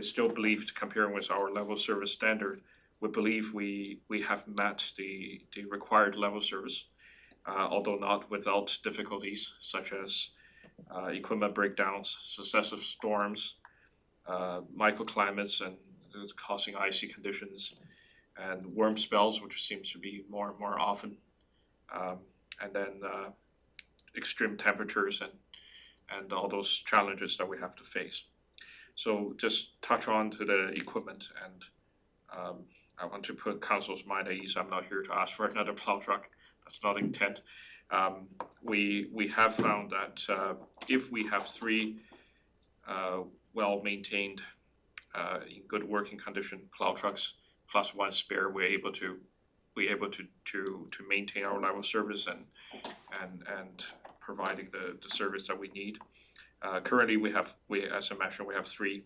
still believe, comparing with our level service standard, we believe we have met the required level service, although not without difficulties such as equipment breakdowns, successive storms, microclimates and causing icy conditions, and warm spells, which seems to be more and more often, and then extreme temperatures and all those challenges that we have to face. So just touch on to the equipment, and I want to put council's mind at ease. I'm not here to ask for another plow truck. That's not intent. We have found that if we have 3 well-maintained, in good working condition plow trucks plus 1 spare, we're able to maintain our level of service and providing the service that we need. Currently, as I mentioned, we have 3.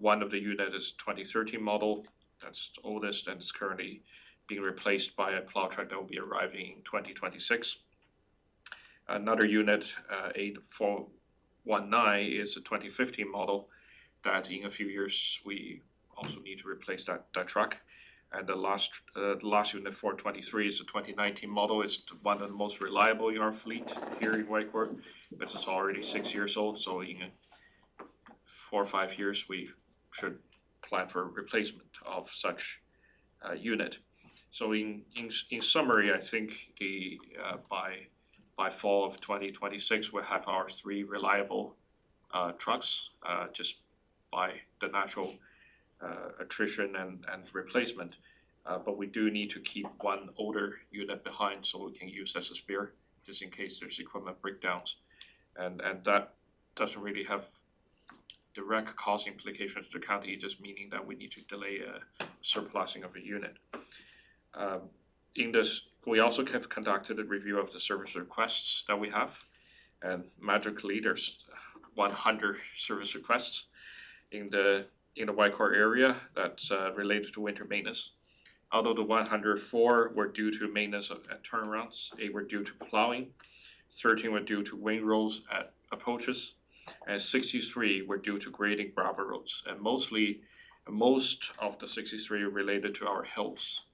One of the unit is 2013 model. That's the oldest, and it's currently being replaced by a plow truck that will be arriving in 2026. Another unit, 8419, is a 2015 model that in a few years we also need to replace that truck. And the last unit, 423, is a 2019 model. It's one of the most reliable in our fleet here in Whitecourt. This is already 6 years old, so in 4 or 5 years we should plan for replacement of such unit. So in summary, I think by fall of 2026 we'll have our 3 reliable trucks, just by the natural attrition and replacement. But we do need to keep 1 older unit behind so we can use as a spare, just in case there's equipment breakdowns. And that doesn't really have direct cost implications to the county, just meaning that we need to delay a surplusing of a unit. In this, we also have conducted a review of the service requests that we have, and magically there's 100 service requests in the Whitecourt area that's related to winter maintenance. Although the 104 were due to maintenance and turnarounds, 8 were due to plowing, 13 were due to wing rolls at approaches, and 63 were due to grading gravel roads. And most of the 63 are related to our hills,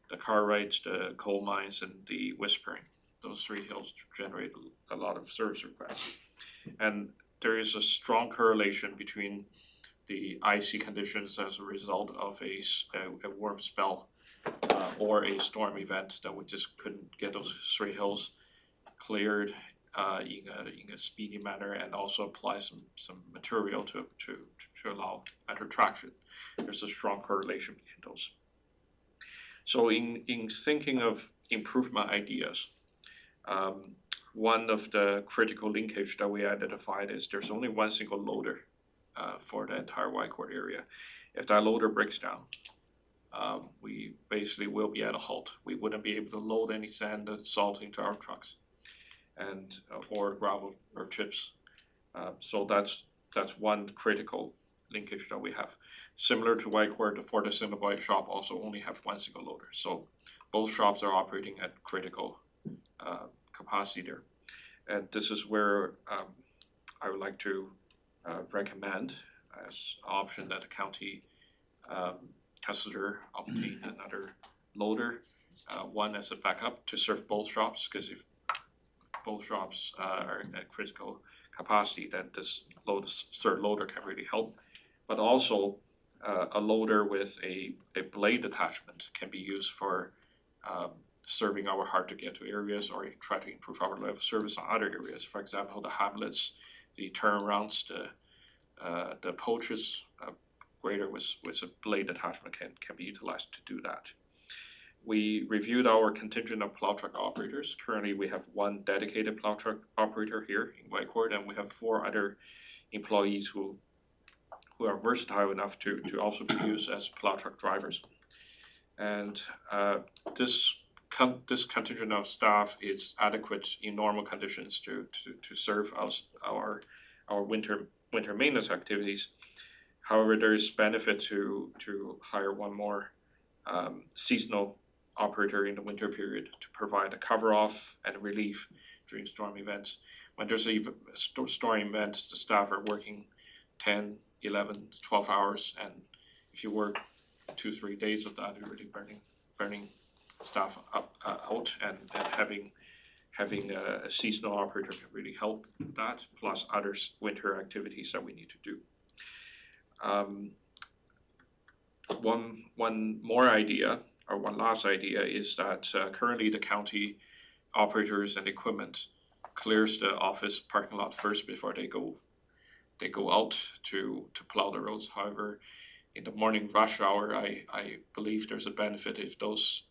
the Cartwrights, the coal mines, and the Whispering. Those 3 hills generate a lot of service requests. And there is a strong correlation between the icy conditions as a result of a warm spell or a storm event that we just couldn't get those 3 hills cleared in a speedy manner, and also apply some material to allow better traction. There's a strong correlation between those. So in thinking of improvement ideas, one of the critical linkage that we identified is there's only 1 single loader for the entire Whitecourt area. If that loader breaks down, we basically will be at a halt. We wouldn't be able to load any sand and salt into our trucks, and or gravel or chips. So that's one critical linkage that we have. Similar to Whitecourt, the Fort Assiniboine shop also only have 1 single loader. So both shops are operating at critical capacity there. And this is where I would like to recommend as an option that the county consider obtain another loader, 1 as a backup to serve both shops, because if both shops are at critical capacity, then this 3rd loader can really help. But also a loader with a blade attachment can be used for serving our hard to get to areas, or try to improve our level of service on other areas. For example, the hamlets, the turnarounds, the approaches, grader with a blade attachment can be utilized to do that. We reviewed our contingent of plow truck operators. Currently, we have 1 dedicated plow truck operator here in Whitecourt, and we have 4 other employees who are versatile enough to also be used as plow truck drivers. And this this contingent of staff is adequate in normal conditions to serve us our winter maintenance activities. However, there is benefit to hire one more seasonal operator in the winter period to provide a cover off and relief during storm events. When there's a storm event, the staff are working 10, 11, 12 hours, and if you work 2-3 days of that, you're really burning staff out, and having a seasonal operator can really help that, plus other winter activities that we need to do. One more idea, or one last idea, is that currently the county operators and equipment clears the office parking lot first before they go out to plow the roads. However, in the morning rush hour, I believe there's a benefit if those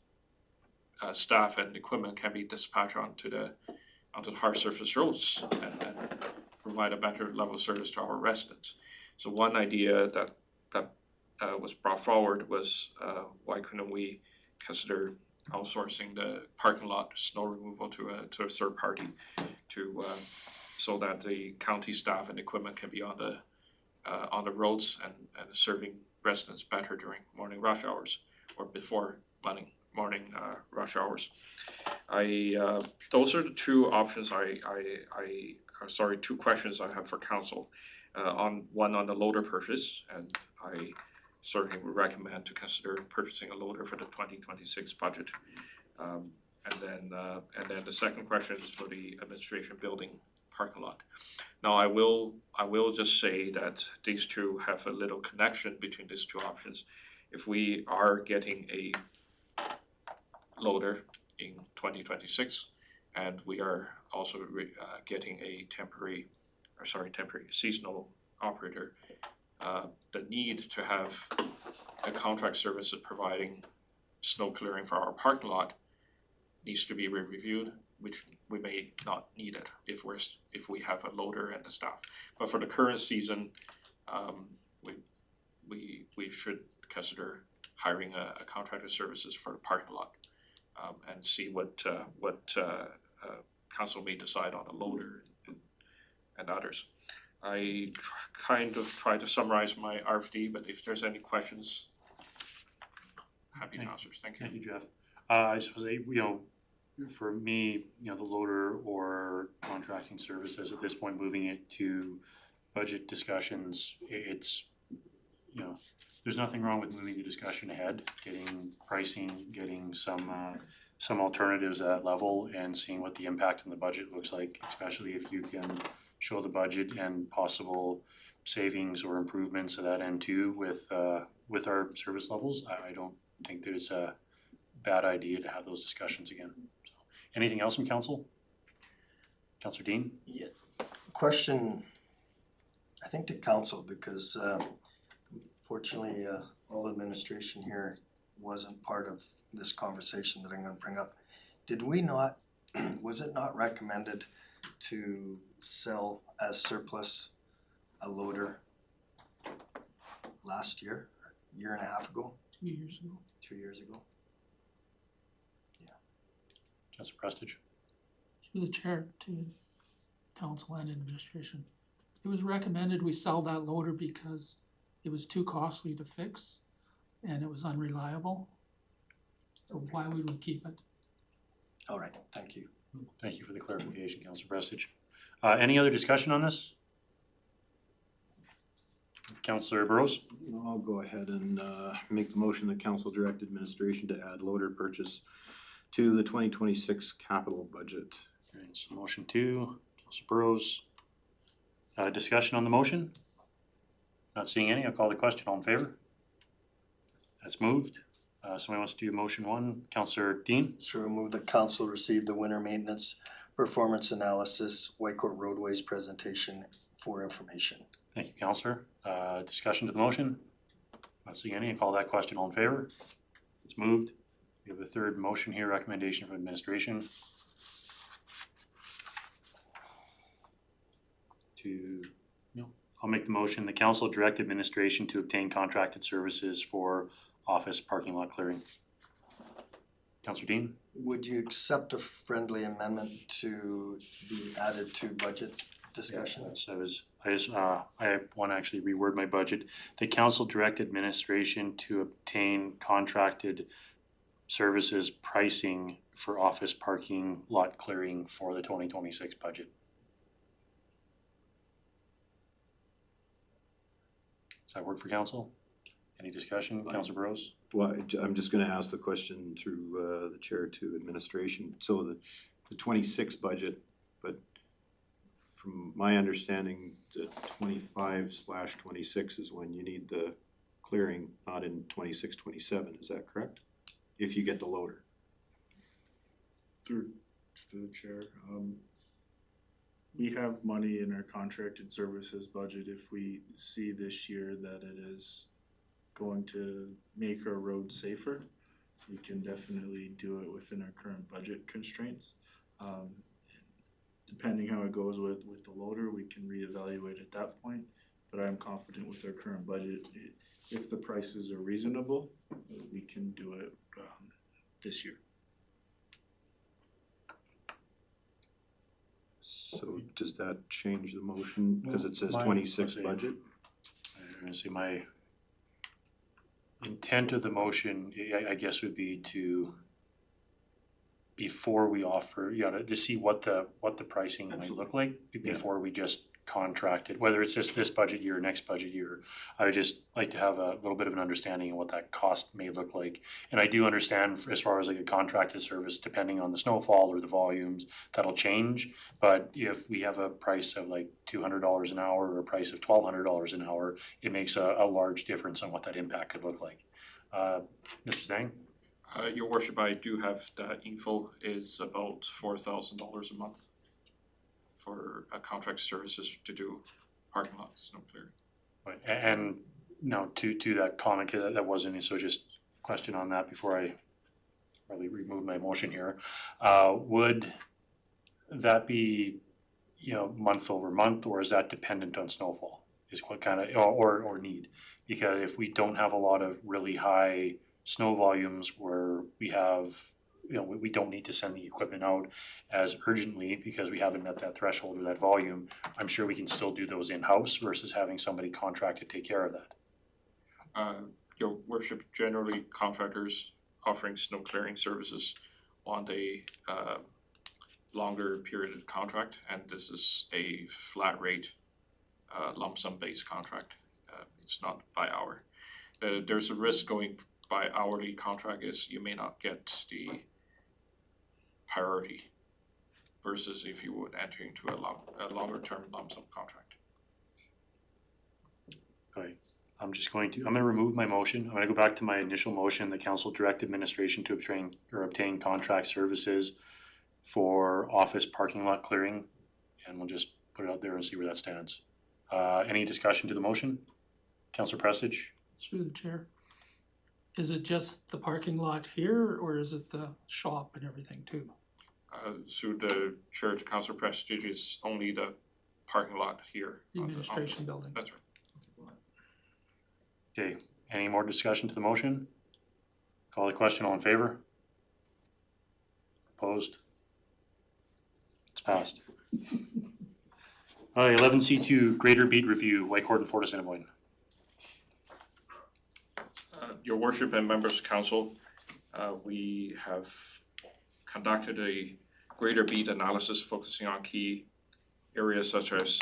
staff and equipment can be dispatched onto the hard surface roads and provide a better level of service to our residents. So one idea that was brought forward was why couldn't we consider outsourcing the parking lot snow removal to a third party to so that the county staff and equipment can be on the roads and serving residents better during morning rush hours or before morning rush hours. Those are the two options two questions I have for council. One on the loader purchase, and I certainly would recommend to consider purchasing a loader for the 2026 budget. And then the second question is for the administration building parking lot. Now I will just say that these two have a little connection between these two options. If we are getting a loader in 2026, and we are also getting a temporary seasonal operator, the need to have a contract service providing snow clearing for our parking lot needs to be reviewed, which we may not need it if we have a loader and the staff. But for the current season, we should consider hiring a contractor services for the parking lot, and see what council may decide on a loader and others. I kind of tried to summarize my RFD, but if there's any questions, happy to answer. Thank you. Thank you, Jeff. I suppose, for me, the loader or contracting services at this point, moving it to budget discussions, it's, there's nothing wrong with moving the discussion ahead, getting pricing, getting some alternatives at that level, and seeing what the impact on the budget looks like, especially if you can show the budget and possible savings or improvements at that end too with our service levels. I don't think there's a bad idea to have those discussions again. So, anything else from council? Councillor Dean? Yeah. Question, I think to council, because fortunately all administration here wasn't part of this conversation that I'm gonna bring up. Did we not, was it not recommended to sell as surplus a loader last year, year and a half ago? 2 years ago. 2 years ago? Councillor Prestige? Through the chair to council and administration. It was recommended we sell that loader because it was too costly to fix and it was unreliable. So why would we keep it? All right, thank you. Thank you for the clarification, Councillor Prestige. Any other discussion on this? Councillor Burrows? I'll go ahead and make the motion that council direct administration to add loader purchase to the 2026 capital budget. Alright, so motion 2, Councillor Burrows. Discussion on the motion? Not seeing any, I'll call the question. All in favor? That's moved. Somebody wants to do motion 1, Councillor Dean? So we'll move the council receive the winter maintenance performance analysis Whitecourt roadways presentation for information. Thank you, Councillor. Discussion to the motion? Not seeing any, I'll call that question. All in favor? It's moved. We have a third motion here, recommendation from administration. I'll make the motion. The council direct administration to obtain contracted services for office parking lot clearing. Counselor Dean? Would you accept a friendly amendment to be added to budget discussion? I wanna actually reword my budget. The council direct administration to obtain contracted services pricing for office parking lot clearing for the 2026 budget. Does that work for council? Any discussion, Councilor Burrows? Well, I'm just gonna ask the question through the chair to administration. So the 26 budget, but from my understanding, the 25/26 is when you need the clearing, not in 26/27. Is that correct? If you get the loader. Through the chair, we have money in our contracted services budget if we see this year that it is going to make our roads safer. We can definitely do it within our current budget constraints. Depending how it goes with the loader, we can reevaluate at that point, but I'm confident with our current budget, if the prices are reasonable, we can do it this year. So does that change the motion? Cause it says My- 26 let's see. budget? I'm gonna say my intent of the motion, I guess would be to, before we offer, to see what the pricing might look like before we just contract it, whether it's just this budget year or next budget year. I would just like to have a little bit of an understanding of what that cost may look like. And I do understand as far as like a contracted service, depending on the snowfall or the volumes, that'll change. But if we have a price of like $200 an hour or a price of $1,200 an hour, it makes a large difference on what that impact could look like. Mr. Zhang? Your worship, I do have that info, is about $4,000 a month for contract services to do parking lot snow clearing. Right, and now to that comment, 'cause that wasn't, so just question on that before I probably remove my motion here. Would that be, month over month, or is that dependent on snowfall? Is what kind of, or need? Because if we don't have a lot of really high snow volumes where we have, we don't need to send the equipment out as urgently because we haven't met that threshold or that volume, I'm sure we can still do those in-house versus having somebody contracted take care of that. Your worship, generally contractors offering snow clearing services want a longer period of contract, and this is a flat rate lump sum based contract. It's not by hour. There's a risk going by hourly contract is you may not get the priority versus if you would enter into a longer term lump sum contract. Okay, I'm gonna remove my motion. I'm gonna go back to my initial motion, the council direct administration to obtain contract services for office parking lot clearing. And we'll just put it out there and see where that stands. Any discussion to the motion? Councilor Prestige? Through the chair. Is it just the parking lot here, or is it the shop and everything too? So the chair to Councilor Prestige is only the parking lot here. The on administration building? That's right. Okay, any more discussion to the motion? Call the question, all in favor? Opposed? It's passed. Alright, 11C2, Greater Beat Review, Whitecourt and Fort Assiniboine. Your worship and members of council, we have conducted a greater beat analysis focusing on key areas such as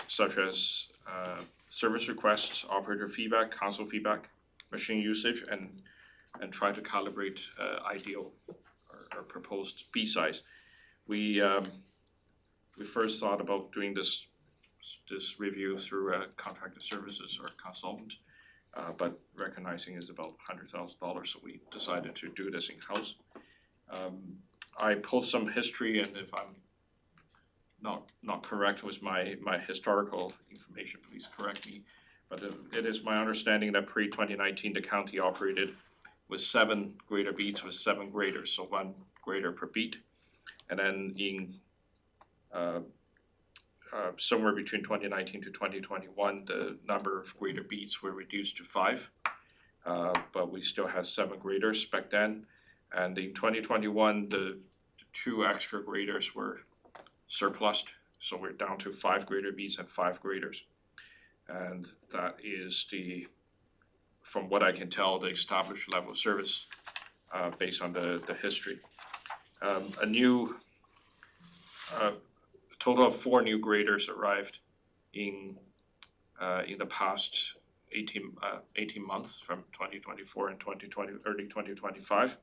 service requests, operator feedback, council feedback, machine usage, and try to calibrate ideal or proposed beat size. We first thought about doing this review through contracted services or consultant. But recognizing it's about $100,000, so we decided to do this in-house. I pulled some history, and if I'm not correct with my historical information, please correct me. But it is my understanding that pre-2019, the county operated with 7 greater beats with 7 graders, so 1 grader per beat. And then in somewhere between 2019 to 2021, the number of grader beats were reduced to 5, but we still had 7 graders back then. And in 2021, the two extra graders were surplused, so we're down to 5 grader beats and 5 graders. And that is from what I can tell, the established level of service based on the history. A total of 4 new graders arrived in the past 18 months from 2024 and early 2025.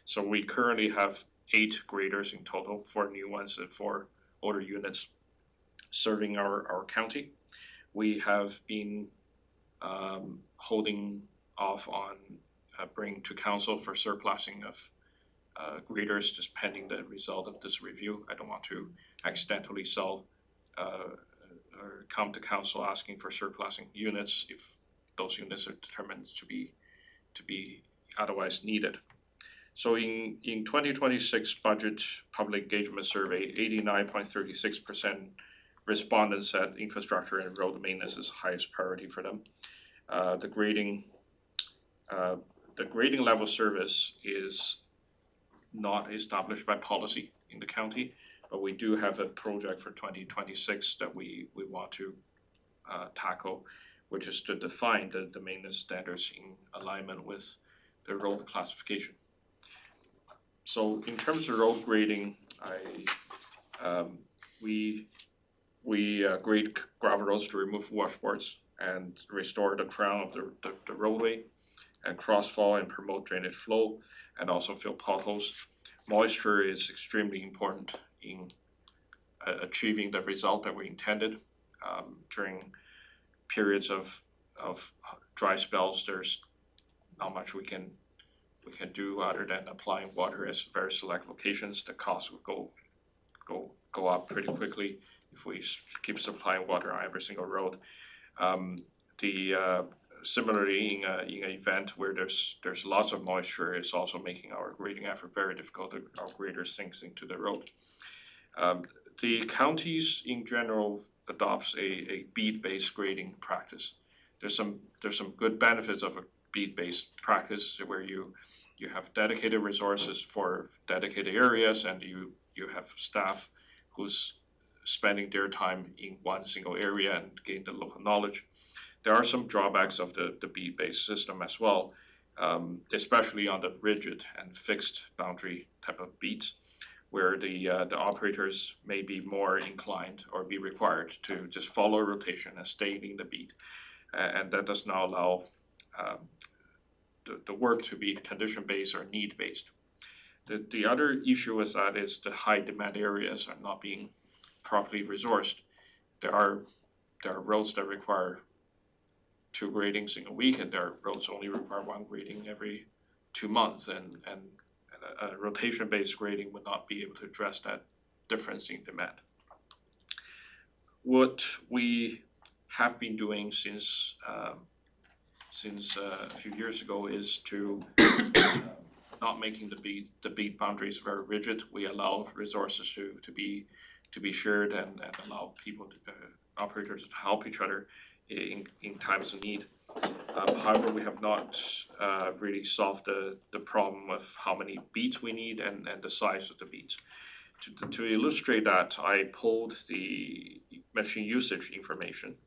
So we currently have 8 graders in total, 4 new ones and 4 older units serving our county. We have been holding off on bringing to council for surplusing of graders, just pending the result of this review. I don't want to accidentally sell or come to council asking for surplusing units if those units are determined to be otherwise needed. So in 2026 budget public engagement survey, 89.36% respondents said infrastructure and road maintenance is the highest priority for them. The grading level service is not established by policy in the county, but we do have a project for 2026 that we want to tackle, which is to define the maintenance standards in alignment with the road classification. So in terms of road grading, we grade gravel roads to remove washboards and restore the crown of the roadway and crossfall and promote drainage flow and also fill potholes. Moisture is extremely important in achieving the result that we intended. During periods of dry spells, there's not much we can do other than applying water at very select locations. The cost would go up pretty quickly if we keep supplying water on every single road. Similarly, in an event where there's lots of moisture, it's also making our grading effort very difficult. Our grader sinks into the road. The counties in general adopts a bead-based grading practice. There's some good benefits of a bead-based practice where you have dedicated resources for dedicated areas and you have staff who's spending their time in one single area and gain the local knowledge. There are some drawbacks of the bead-based system as well, especially on the rigid and fixed boundary type of beats, where the operators may be more inclined or be required to just follow rotation and stay in the beat, and that does not allow the work to be condition-based or need-based. The other issue with that is the high demand areas are not being properly resourced. There are roads that require 2 gradings in a week, and there are roads only require 1 grading every 2 months, and a rotation-based grading would not be able to address that difference in demand. What we have been doing since a few years ago is to not making the beat boundaries very rigid. We allow resources to be shared and allow people operators to help each other in times of need. However, we have not really solved the problem of how many beats we need and the size of the beats. To illustrate that, I pulled the machine usage information,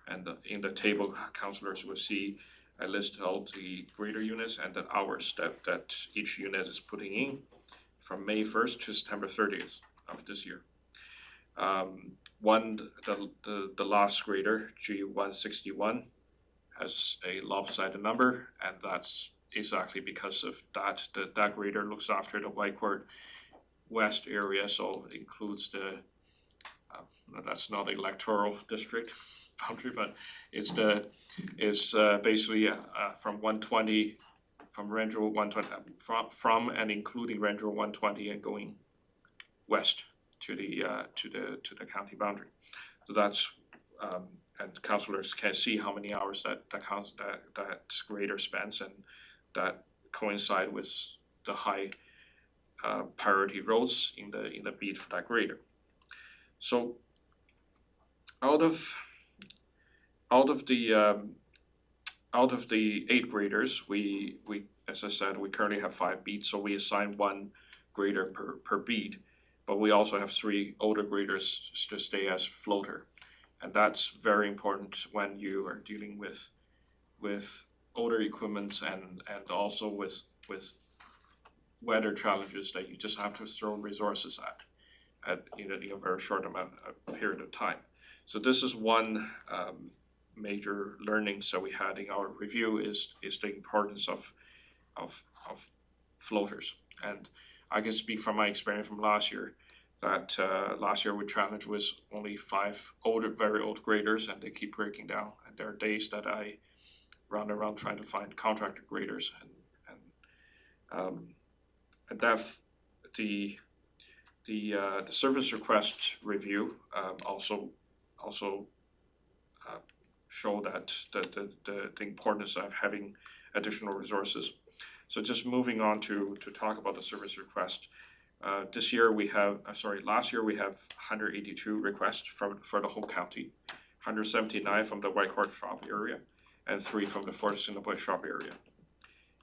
and in the table, councillors will see I listed out the grader units and the hours that each unit is putting in from May 1st to September 30th of this year. The last grader, G161, has a lopsided number, and that's exactly because of that. That grader looks after the Whitecourt West area, so it includes that's not the electoral district boundary, but it's basically from 120, from Range Road 120, from and including Range Road 120 and going west to the county boundary. So that's and councillors can see how many hours that grader spends, and that coincide with the high priority roads in the beat for that grader. So out of the 8 graders, we as I said, we currently have 5 beats, so we assign 1 grader per beat. But we also have 3 older graders to stay as floater. And that's very important when you are dealing with older equipment and also with weather challenges that you just have to throw resources at in a very short period of time. So this is one major learnings that we had in our review is the importance of floaters. And I can speak from my experience from last year that last year we challenged with only 5 very old graders, and they keep breaking down. And there are days that I run around trying to find contractor graders, and that the service request review also show that the importance of having additional resources. So just moving on to talk about the service request. Last year we have 182 requests for the whole county, 179 from the Whitecourt shop area, and 3 from the Fort Assiniboia shop area.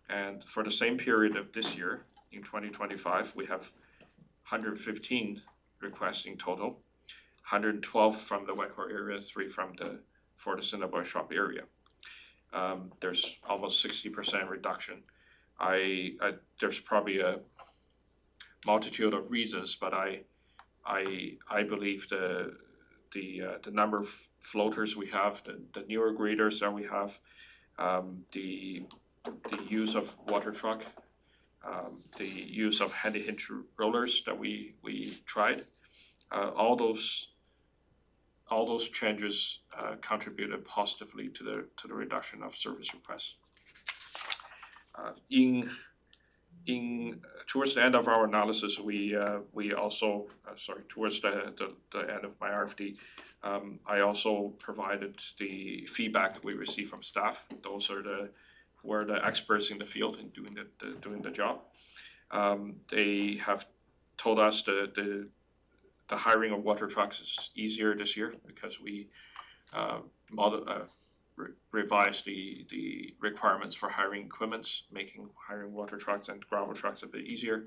And for the same period of this year, in 2025, we have 115 requests in total, 112 from the Whitecourt area, 3 from the Fort Assiniboia shop area. There's almost 60% reduction. There's probably a multitude of reasons, but I believe the number of floaters we have, the newer graders that we have, the use of water truck, the use of handy hitch rollers that we tried, all those changes contributed positively to the reduction of service requests. Towards the end of our analysis, we also towards the end of my RFD, I also provided the feedback we received from staff. Those are who are the experts in the field in doing the job. They have told us the hiring of water trucks is easier this year because we revised the requirements for hiring equipment, making hiring water trucks and gravel trucks a bit easier.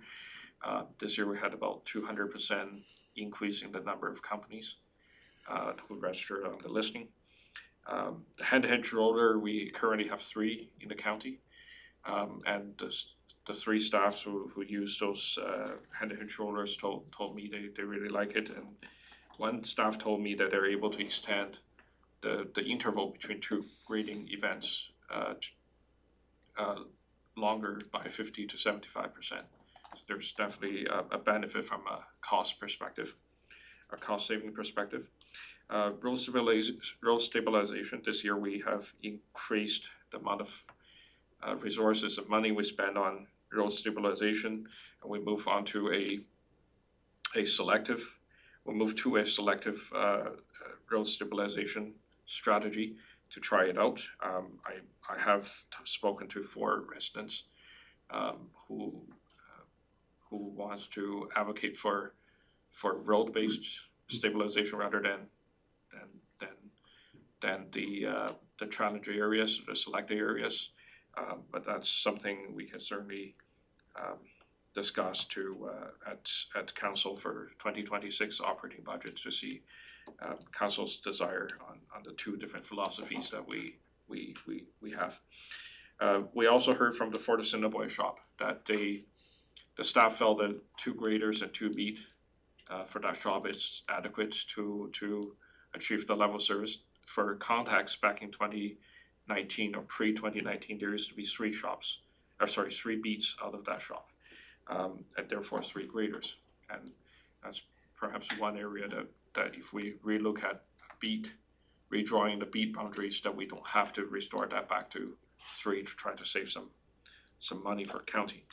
This year we had about 200% increase in the number of companies who registered on the listing. The hand hitch roller, we currently have 3 in the county, and the 3 staffs who use those hand hitch rollers told me they really like it, and one staff told me that they're able to extend the interval between 2 grading events longer by 50 to 75%. So there's definitely a benefit from a cost perspective, a cost saving perspective. Road stabilization, this year we have increased the amount of resources and money we spend on road stabilization, and we move on to a selective road stabilization strategy to try it out. I have spoken to 4 residents who wants to advocate for road-based stabilization rather than the challenging areas, the selected areas. But that's something we can certainly discuss at council for 2026 operating budget to see council's desire on the 2 different philosophies that we have. We also heard from the Fort Assiniboia shop that the staff felt that 2 graders and 2 beat for that shop is adequate to achieve the level of service. For contacts back in 2019 or pre-2019, there used to be 3 beats out of that shop, and therefore 3 graders. And that's perhaps one area that if we relook at redrawing the beat boundaries, that we don't have to restore that back to 3 to try to save some money for county.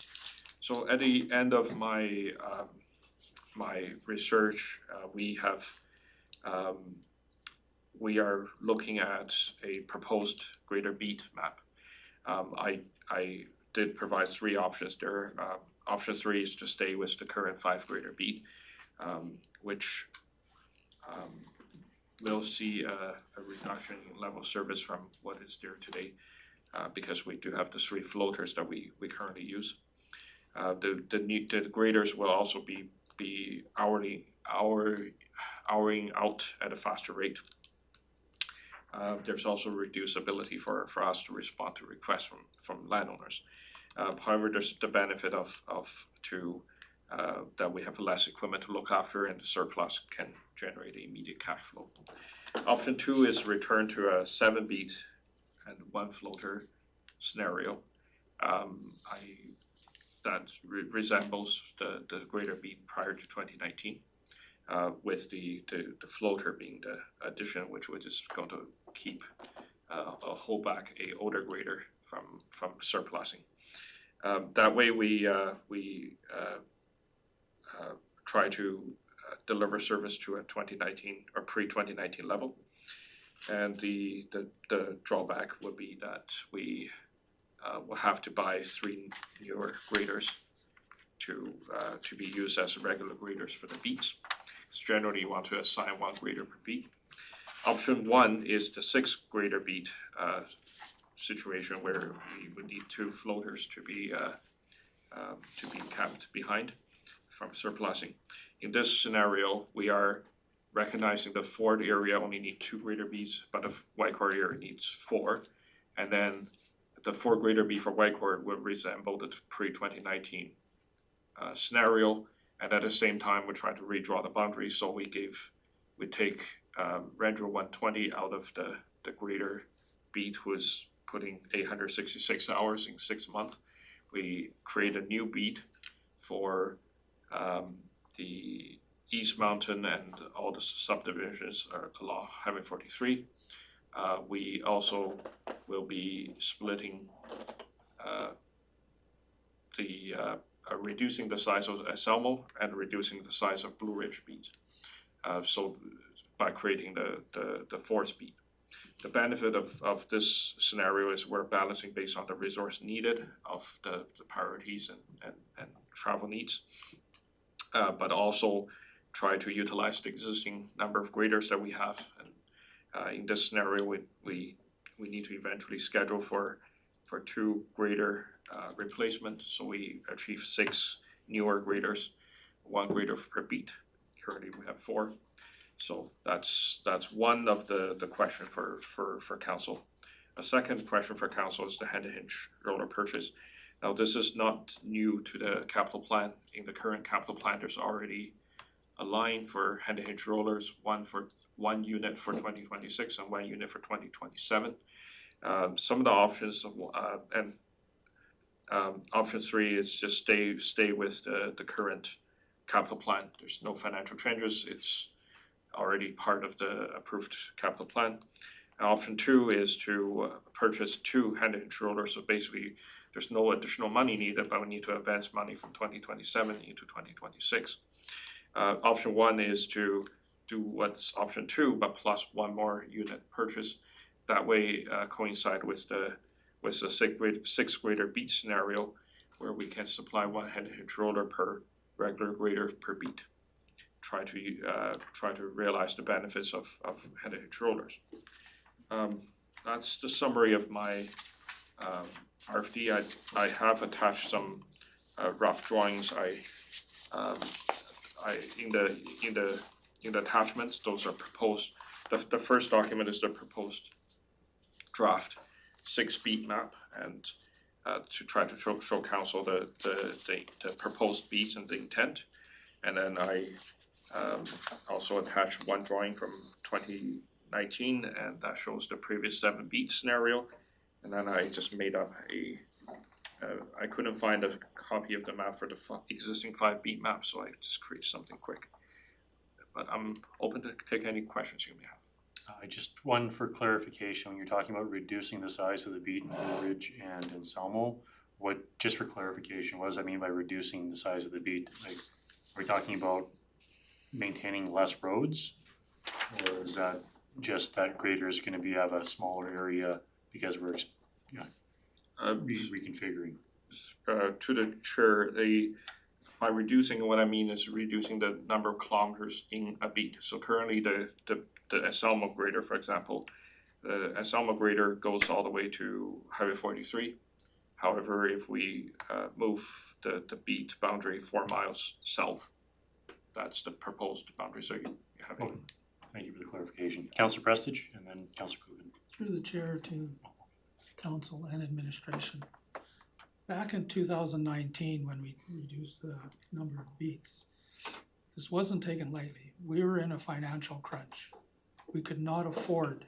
So at the end of my my research, we are looking at a proposed grader beat map. I did provide 3 options there. Option 3 is to stay with the current 5 grader beat, which will see a reduction in level of service from what is there today. because we do have the 3 floaters that we currently use. The graders will also be houring out at a faster rate. There's also reduced ability for us to respond to requests from landowners. However, there's the benefit of that we have less equipment to look after, and the surplus can generate immediate cash flow. Option 2 is return to a 7-beat and 1 floater scenario. That resembles the greater beat prior to 2019, with the floater being the addition, which is going to keep hold back a older grader from surplusing. That way we try to deliver service to a 2019 or pre-2019 level. And the drawback would be that we will have to buy 3 newer graders to be used as regular graders for the beats. Because generally you want to assign 1 grader per beat. Option 1 is the 6 grader beat situation where we would need 2 floaters to be kept behind from surplusing. In this scenario, we are recognizing the Ford area only need 2 grader beats, but the Whitecourt area needs 4, and then the 4 grader beat for Whitecourt will resemble the pre-2019 scenario, and at the same time we're trying to redraw the boundaries. So we take Ranger 120 out of the grader beat, who is putting 866 hours in 6 months. We create a new beat for the East Mountain and all the subdivisions along Highway 43. We also will be splitting reducing the size of Selmo and reducing the size of Blue Ridge beat. So by creating the 4th beat. The benefit of this scenario is we're balancing based on the resource needed of the priorities and travel needs, but also try to utilize the existing number of graders that we have. And in this scenario, we need to eventually schedule for 2 grader replacement, so we achieve 6 newer graders, 1 grader per beat. Currently we have 4. So that's one of the question for council. A second question for council is the hand-to-hinge roller purchase. Now, this is not new to the capital plan. In the current capital plan, there's already a line for hand-to-hinge rollers, one unit for 2026 and 1 unit for 2027. Some of the options and option 3 is just stay with the current capital plan. There's no financial changes. It's already part of the approved capital plan. Option 2 is to purchase 2 hand-to-hinge rollers. So basically, there's no additional money needed, but we need to advance money from 2027 into 2026. Option 1 is to do what's option 2, but plus 1 more unit purchase. That way, coincide with the 6 grader beat scenario, where we can supply 1 hand-to-hinge roller per regular grader per beat. Try to realize the benefits of hand-to-hinge rollers. That's the summary of my RFD. I have attached some rough drawings. In the attachments, those are proposed. The first document is the proposed draft 6-beat map, and to try to show council the proposed beats and the intent. And then I also attached 1 drawing from 2019, and that shows the previous 7-beat scenario. And then I just made up I couldn't find a copy of the map for the existing 5-beat map, so I just created something quick. But I'm open to take any questions you may have. Just one for clarification, when you're talking about reducing the size of the beat in Blue Ridge and in Selmo, just for clarification, what does that mean by reducing the size of the beat? Like, are we talking about maintaining less roads? Or is that just that grader is gonna have a smaller area because we're reconfiguring? To the chair, by reducing, what I mean is reducing the number of kilometers in a beat. So currently the Selmo grader, for example, The Anselmo grader goes all the way to Highway 43. However, if we move the beat boundary 4 miles south, that's the proposed boundary, so you have it. Okay. Thank you for the clarification. Councillor Prestige and then Councillor Coogan. Through the chair to council and administration. Back in 2019, when we reduced the number of beats, this wasn't taken lightly. We were in a financial crunch. We could not afford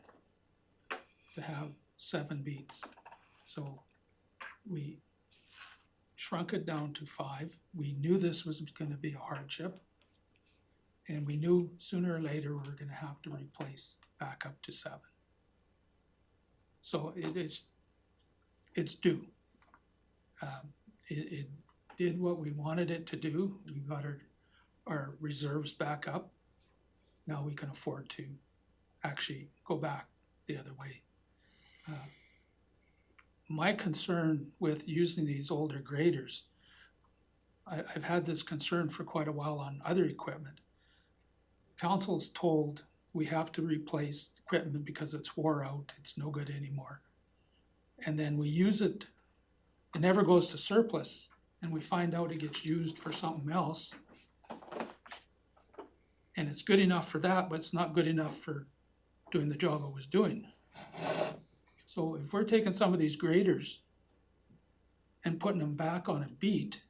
to have 7 beats. So we shrunk it down to 5. We knew this was gonna be a hardship. And we knew sooner or later we were gonna have to replace back up to 7. So it's due. It did what we wanted it to do. We got our reserves back up. Now we can afford to actually go back the other way. My concern with using these older graders, I've had this concern for quite a while on other equipment. Council's told we have to replace equipment because it's wore out, it's no good anymore. And then we use it, it never goes to surplus, and we find out it gets used for something else. And it's good enough for that, but it's not good enough for doing the job it was doing. So if we're taking some of these graders and putting them back on a beat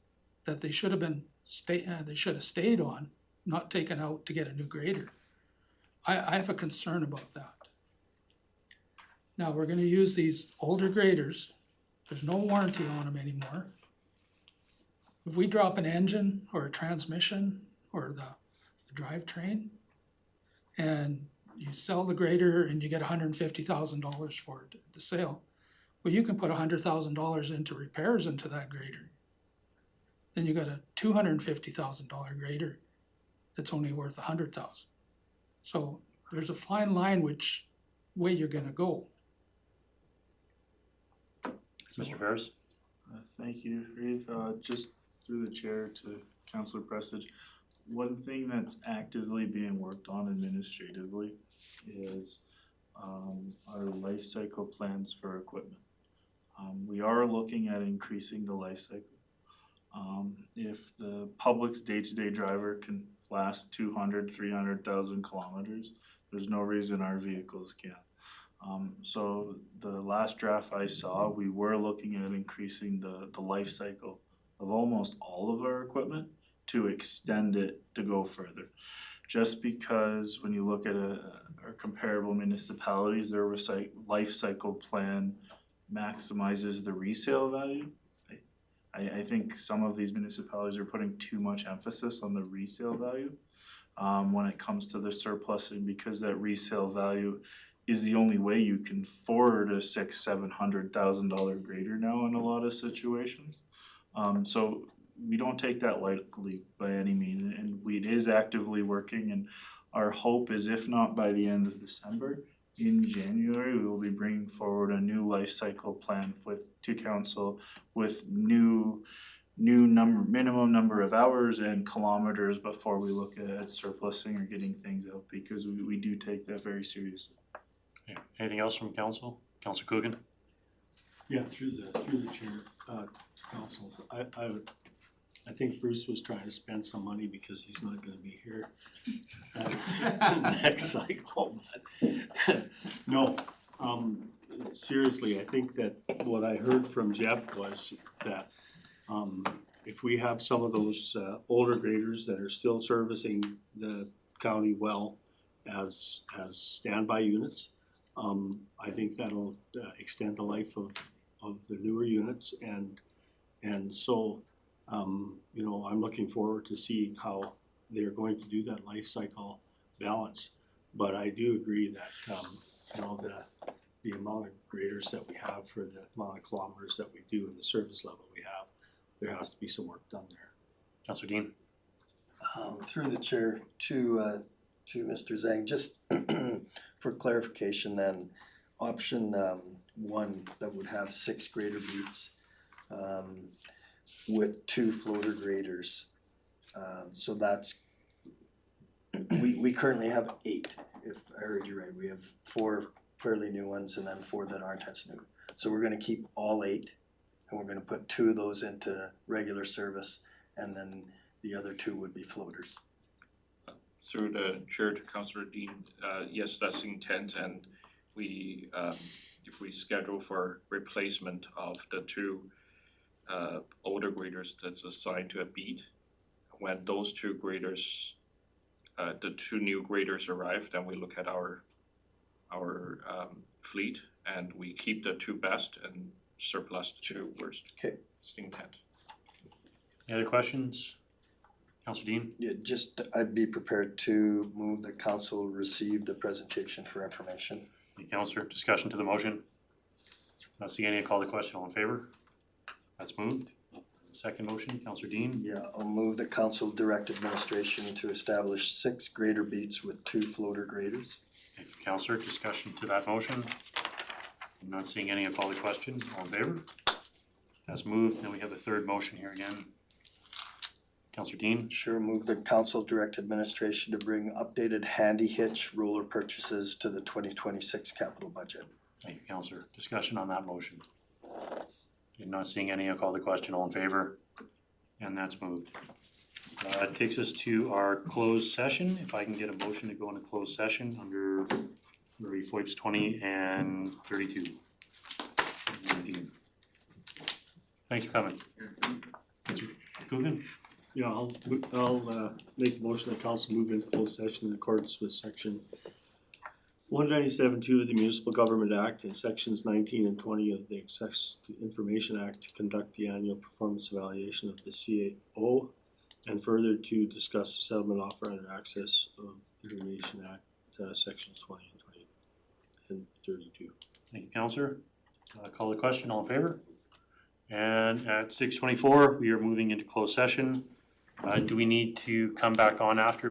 that they should have been they should have stayed on, not taken out to get a new grader, I have a concern about that. Now, we're gonna use these older graders, there's no warranty on them anymore. If we drop an engine or a transmission or the drivetrain and you sell the grader and you get $150,000 for it at the sale, well, you can put $100,000 into repairs into that grader. Then you got a $250,000 grader that's only worth $100,000. So there's a fine line which way you're gonna go. Mr. Ferris? Thank you, Reeve. Just through the chair to Councillor Prestige, one thing that's actively being worked on administratively is our life cycle plans for equipment. We are looking at increasing the life cycle. If the public's day-to-day driver can last 200, 300,000 kilometers, there's no reason our vehicles can't. So the last draft I saw, we were looking at increasing the life cycle of almost all of our equipment to extend it to go further. Just because when you look at our comparable municipalities, their life cycle plan maximizes the resale value. I think some of these municipalities are putting too much emphasis on the resale value when it comes to the surplusing, because that resale value is the only way you can afford a $600,000-$700,000 grader now in a lot of situations. So we don't take that lightly by any means, and it is actively working, and our hope is, if not by the end of December, in January, we will be bringing forward a new life cycle plan to council with minimum number of hours and kilometers before we look at surplusing or getting things out, because we do take that very seriously. Okay. Anything else from council? Councillor Coogan? Yeah, through the chair, to council, I think Bruce was trying to spend some money because he's not gonna be here next cycle, but no, seriously, I think that what I heard from Jeff was that if we have some of those older graders that are still servicing the county well as standby units, I think that'll extend the life of the newer units, and so you know, I'm looking forward to seeing how they're going to do that life cycle balance. But I do agree that you know, the amount of graders that we have for the amount of kilometers that we do and the service level we have, there has to be some work done there. Councillor Dean? Through the chair to Mr. Zhang, just for clarification then, option 1 that would have 6 grader beats with 2 floater graders. So that's, we currently have 8, if I heard you right. We have 4 fairly new ones and then 4 that aren't as new. So we're gonna keep all 8 and we're gonna put 2 of those into regular service and then the other 2 would be floaters. Through the chair to Councillor Dean, yes, that's the intent, and we, if we schedule for replacement of the 2 older graders that's assigned to a beat, when those 2 graders, the 2 new graders arrive, then we look at our fleet and we keep the 2 best and surplus the 2 worst. Okay. It's the intent. Any other questions? Councillor Dean? Yeah, just, I'd be prepared to move that council receive the presentation for information. Thank you, Councillor. Discussion to the motion? Not seeing any, I'll call the question. All in favor? That's moved. Second motion, Councillor Dean? Yeah, I'll move that council direct administration to establish 6 grader beats with 2 floater graders. Thank you, Councillor. Discussion to that motion? I'm not seeing any, I'll call the question. All in favor? That's moved. Then we have the third motion here again. Councillor Dean? Sure, move the council direct administration to bring updated handy hitch roller purchases to the 2026 capital budget. Thank you, Councillor. Discussion on that motion? Not seeing any, I'll call the question. All in favor? And that's moved. It takes us to our closed session. If I can get a motion to go into closed session under FOIPS 20 and 32. 19. Thanks for coming. Councillor Coogan? Yeah, I'll make the motion that council move into closed session in accordance with section 197(2) of the Municipal Government Act and sections 19 and 20 of the Access to Information Act to conduct the annual performance evaluation of the CAO and further to discuss the settlement offer under Access of Information Act, sections 20 and 32. Thank you, Councillor. Call the question. All in favor? And at 6:24, we are moving into closed session. Do we need to come back on after?